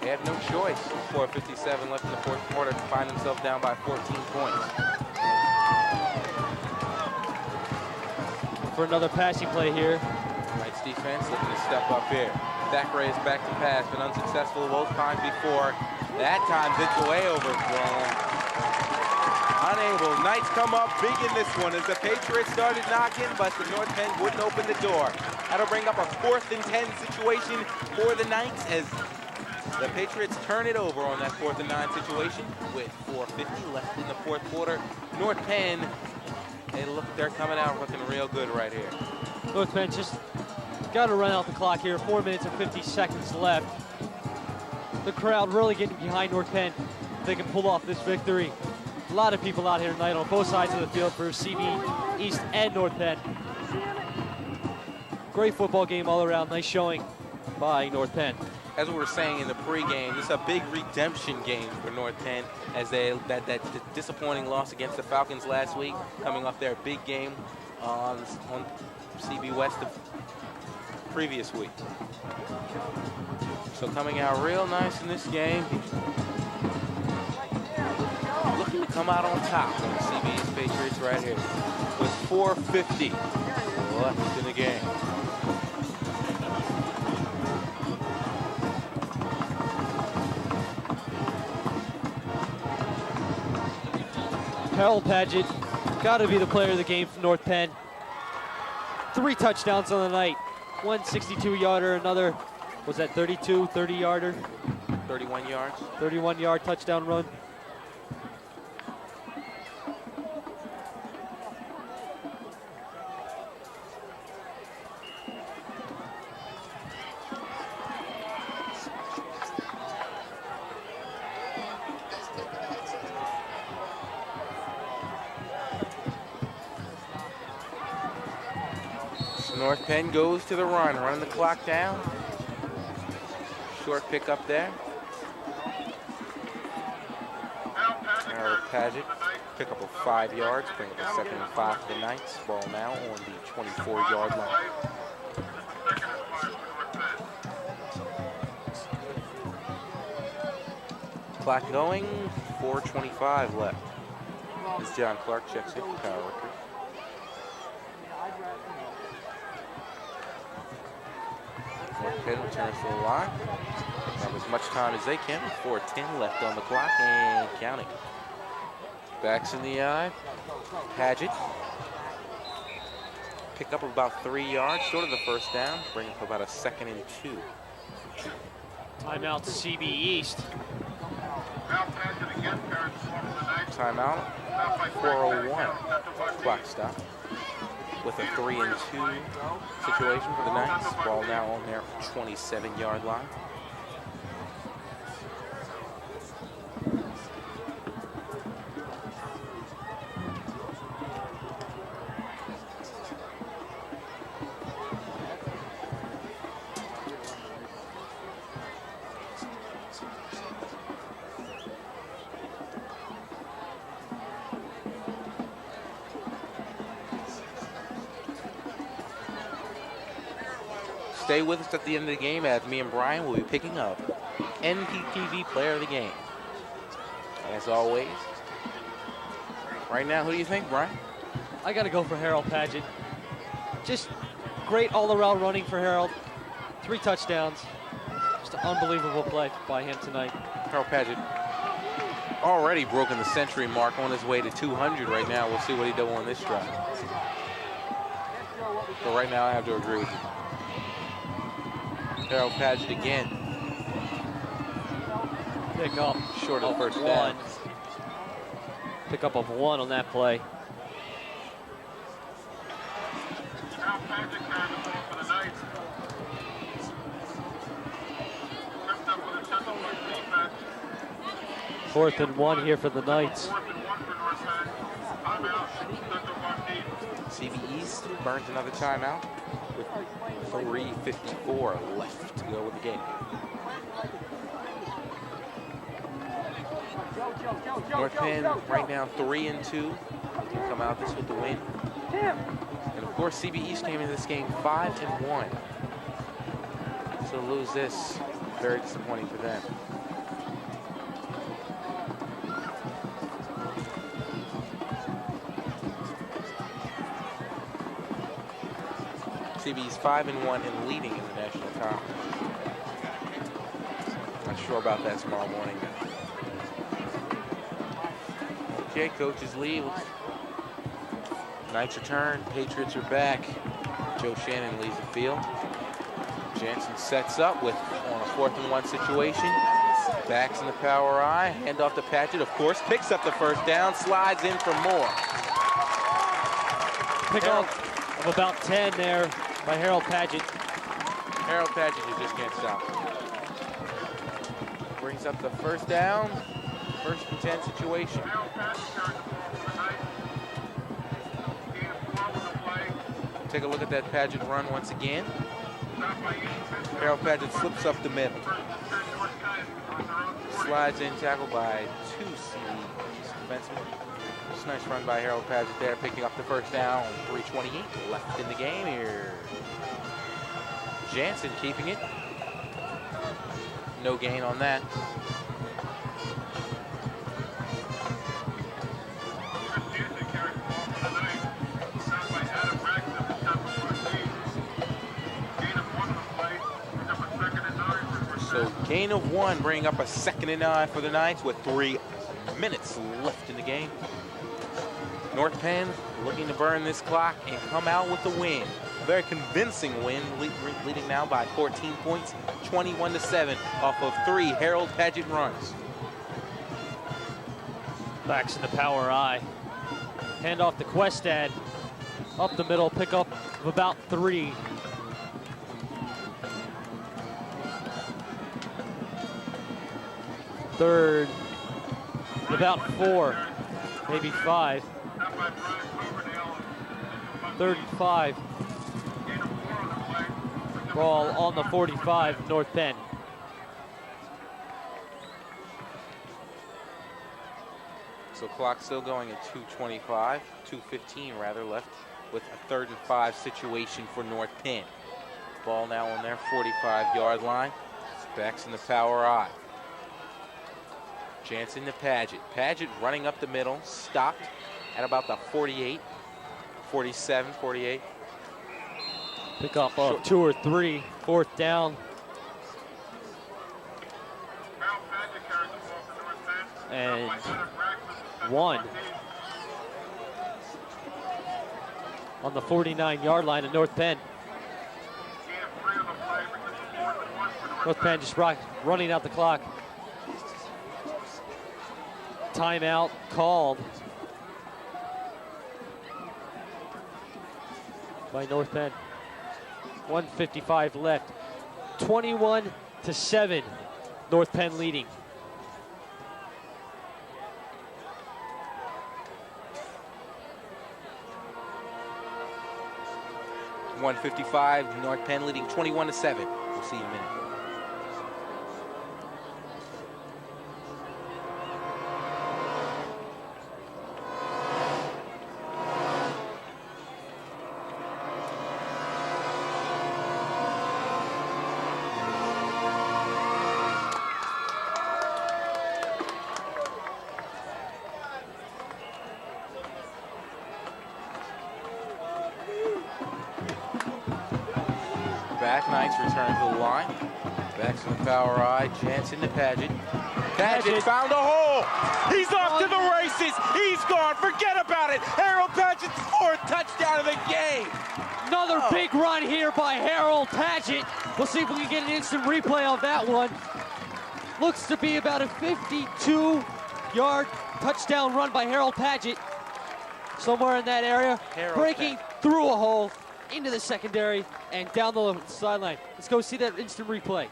They have no choice. 4:57 left in the 4th quarter to find themselves down by 14 points. For another passing play here. Knights defense looking to step up here. Thackeray is back to pass, been unsuccessful both times before. That time it's way overthrown. Unable. Knights come up big in this one as the Patriots started knocking, but the North Penn wouldn't open the door. That'll bring up a 4th and 10 situation for the Knights as the Patriots turn it over on that 4th and 9 situation with 4:50 left in the 4th quarter. North Penn, they're coming out looking real good right here. North Penn just got to run out the clock here. 4 minutes and 50 seconds left. The crowd really getting behind North Penn. They can pull off this victory. A lot of people out here tonight on both sides of the field for CB East and North Penn. Great football game all around. Nice showing by North Penn. As we were saying in the pregame, this is a big redemption game for North Penn as that disappointing loss against the Falcons last week, coming off their big game on CB West the previous week. So coming out real nice in this game. Looking to come out on top on the CB's Patriots right here with 4:50 left in the game. Harold Padgett, got to be the player of the game for North Penn. 3 touchdowns on the night. One 62-yarder, another, was that 32, 30-yarder? 31 yards. 31-yard touchdown run. North Penn goes to the run, running the clock down. Short pickup there. Harold Padgett, pick up of 5 yards, bring up a 2nd and 5 for the Knights. Ball now on the 24-yard line. Clock going, 4:25 left. As John Clark checks in for Power Worker. North Penn returns to the line. Have as much time as they can. 4:10 left on the clock and counting. Backs in the eye. Padgett. Pick up about 3 yards, short of the first down. Bring up about a 2nd and 2. Timeout CB East. Timeout, 4:01. Clock stop. With a 3 and 2 situation for the Knights. Ball now on their 27-yard line. Stay with us at the end of the game as me and Brian will be picking up NPTV Player of the Game. As always, right now, who do you think, Brian? I got to go for Harold Paget. Just great all-around running for Harold. 3 touchdowns. Just an unbelievable play by him tonight. Harold Paget already broken the century mark, on his way to 200 right now. We'll see what he does on this drive. But right now, I have to agree with you. Harold Paget again. Pick up short of first down. Pick up of 1 on that play. Fourth and 1 here for the Knights. CB East burns another timeout with 3:54 left to go with the game. North Penn right now 3 and 2. Can come out this with the win. And of course, CB East came into this game 5 and 1. So to lose this, very disappointing for them. CB's 5 and 1 and leading in the national conference. Not sure about that tomorrow morning. Okay, coaches leave. Knights return. Patriots are back. Joe Shannon leaves the field. Jansen sets up on a 4th and 1 situation. Backs in the power I. Hand off to Paget, of course. Picks up the first down. Slides in for more. Pick up of about 10 there by Harold Paget. Harold Paget, you just can't stop. Brings up the first down. 1st and 10 situation. Take a look at that Paget run once again. Harold Paget slips up the middle. Slides in, tackled by 2 CB defensemen. Just a nice run by Harold Paget there, picking up the first down. 3:28 left in the game here. Jansen keeping it. No gain on that. So gain of 1, bringing up a 2nd and 9 for the Knights with 3 minutes left in the game. North Penn looking to burn this clock and come out with the win. A very convincing win, leading now by 14 points, 21-7 off of 3 Harold Paget runs. Backs in the power I. Hand off to Questad. Up the middle, pick up of about 3. Third, about 4, maybe 5. 3rd and 5. Ball on the 45, North Penn. So clock still going at 2:25, 2:15 rather left with a 3rd and 5 situation for North Penn. Ball now on their 45-yard line. Backs in the power I. Jansen to Paget. Paget running up the middle, stopped at about the 48, 47, 48. Pick up of 2 or 3, 4th down. And 1. on the 49-yard line of North Penn. North Penn just running out the clock. Timeout called by North Penn. 1:55 left. 21-7. North Penn leading. .155, North Penn leading 21-7. We'll see you in a minute. Back, Knights return to the line. Back to the power eye, Jansen to Paget. Paget found a hole. He's off to the races. He's gone. Forget about it. Harold Paget's fourth touchdown of the game. Another big run here by Harold Paget. We'll see if we can get an instant replay of that one. Looks to be about a 52-yard touchdown run by Harold Paget. Somewhere in that area, breaking through a hole into the secondary and down the sideline. Let's go see that instant replay.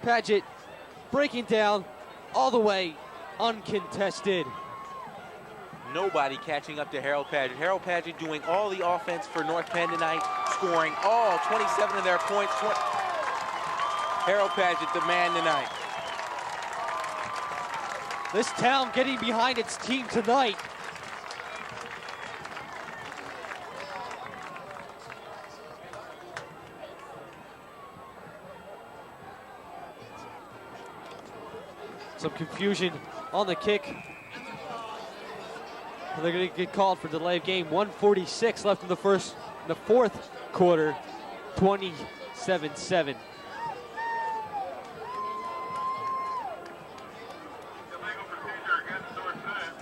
Paget breaking down all the way, uncontested. Nobody catching up to Harold Paget. Harold Paget doing all the offense for North Penn tonight, scoring all 27 of their points. Harold Paget, the man tonight. This town getting behind its team tonight. Some confusion on the kick. They're going to get called for delay of game. 1:46 left in the fourth quarter. 27-7.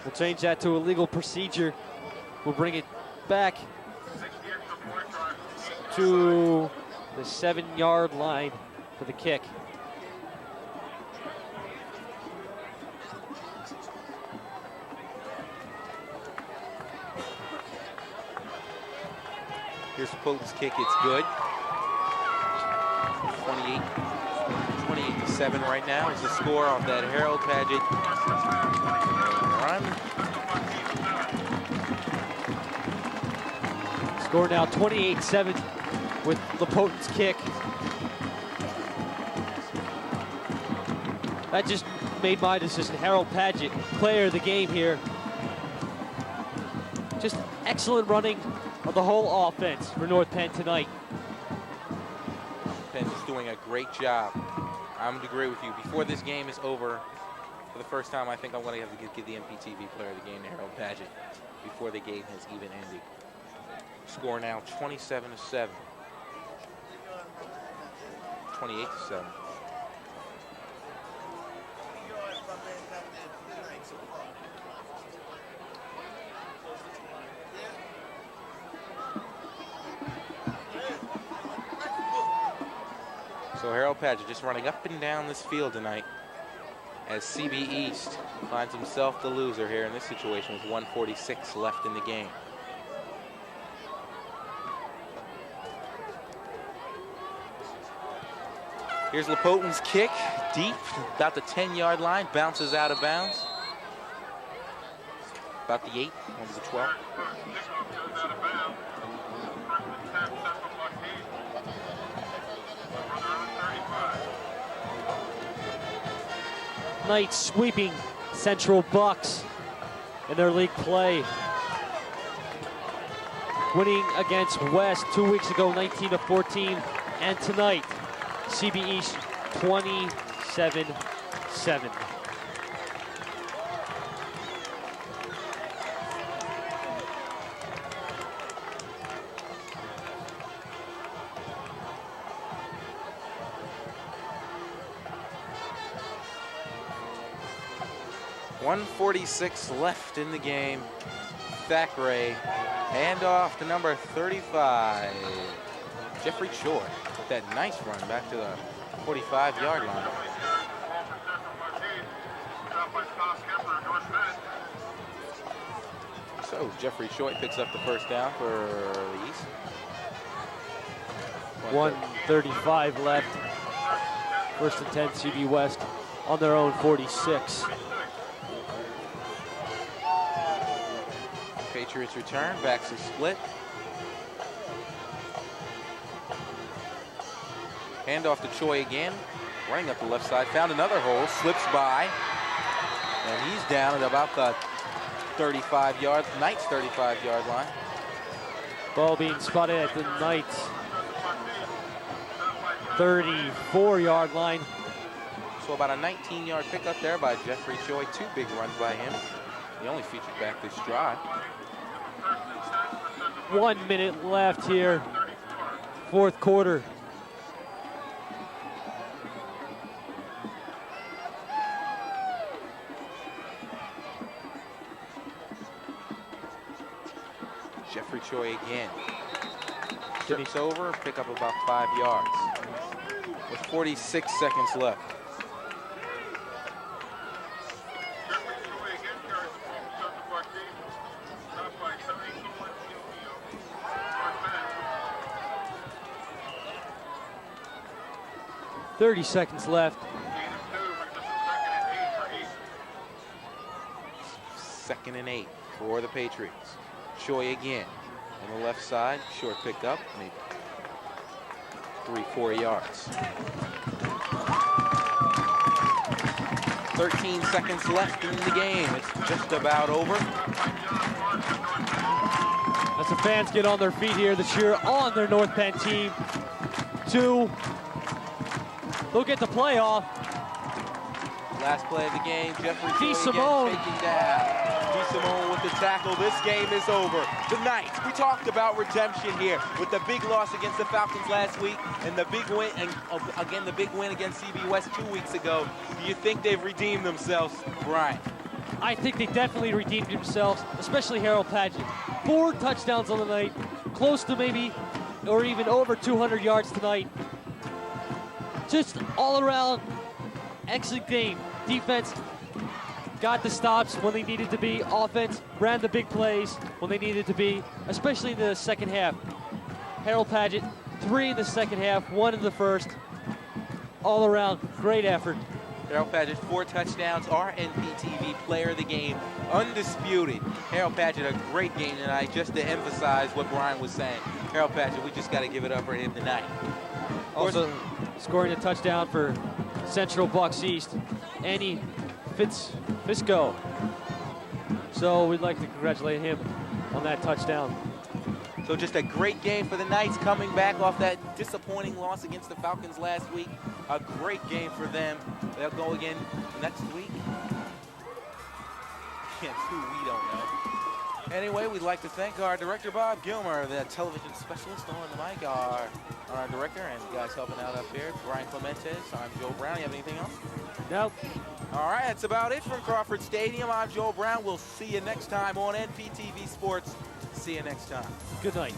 We'll change that to a legal procedure. We'll bring it back to the 7-yard line for the kick. Here's Poten's kick, it's good. 28-7 right now is the score off that Harold Paget run. Score now 28-7 with Poten's kick. That just made my decision. Harold Paget, player of the game here. Just excellent running of the whole offense for North Penn tonight. Penn is doing a great job. I'm going to agree with you. Before this game is over, for the first time, I think I'm going to have to give the NPTV player of the game to Harold Paget before the game has even ended. Score now 27-7. 28-7. So Harold Paget just running up and down this field tonight as CB East finds himself the loser here in this situation with 1:46 left in the game. Here's Lapoten's kick, deep, about the 10-yard line, bounces out of bounds. About the 8, over the 12. Knights sweeping Central Bucks in their league play. Winning against West 2 weeks ago, 19-14, and tonight, CB East 27-7. .146 left in the game. Thackeray. Handoff to number 35, Jeffrey Choi, with that nice run back to the 45-yard line. So Jeffrey Choi picks up the first down for the East. 1:35 left. First and 10, CB West on their own 46. Patriots return, backs is split. Handoff to Choi again, running up the left side, found another hole, slips by, and he's down at about the 35-yard, Knights 35-yard line. Ball being spotted at the Knights 34-yard line. So about a 19-yard pickup there by Jeffrey Choi. 2 big runs by him. He only featured back this drive. 1 minute left here, fourth quarter. Jeffrey Choi again. Trips over, pick up about 5 yards. With 46 seconds left. .30 seconds left. Second and 8 for the Patriots. Choi again on the left side, short pickup, maybe 3-4 yards. 13 seconds left in the game. It's just about over. As the fans get on their feet here to cheer on their North Penn team. 2. They'll get the playoff. Last play of the game, Jeffrey Choi Simone again taking down. Simone with the tackle. This game is over. The Knights, we talked about redemption here with the big loss against the Falcons last week and the big win, and again the big win against CB West 2 weeks ago. Do you think they've redeemed themselves, Brian? I think they definitely redeemed themselves, especially Harold Paget. 4 touchdowns on the night, close to maybe or even over 200 yards tonight. Just all around excellent game. Defense got the stops when they needed to be. Offense ran the big plays when they needed to be, especially in the second half. Harold Paget, 3 in the second half, 1 in the first. All around, great effort. Harold Paget, 4 touchdowns, our NPTV player of the game, undisputed. Harold Paget, a great game tonight, just to emphasize what Brian was saying. Harold Paget, we just got to give it up for him tonight. Also scoring a touchdown for Central Bucks East, Annie Fisco. So we'd like to congratulate him on that touchdown. So just a great game for the Knights, coming back off that disappointing loss against the Falcons last week. A great game for them. They'll go again next week. Against who, we don't know. Anyway, we'd like to thank our director, Bob Gilmer, the television specialist on the mic, our director, and guys helping out up here, Brian Clemente. I'm Joe Brown. You have anything else? Nope. All right, that's about it from Crawford Stadium. I'm Joe Brown. We'll see you next time on NPTV Sports. See you next time. Good night.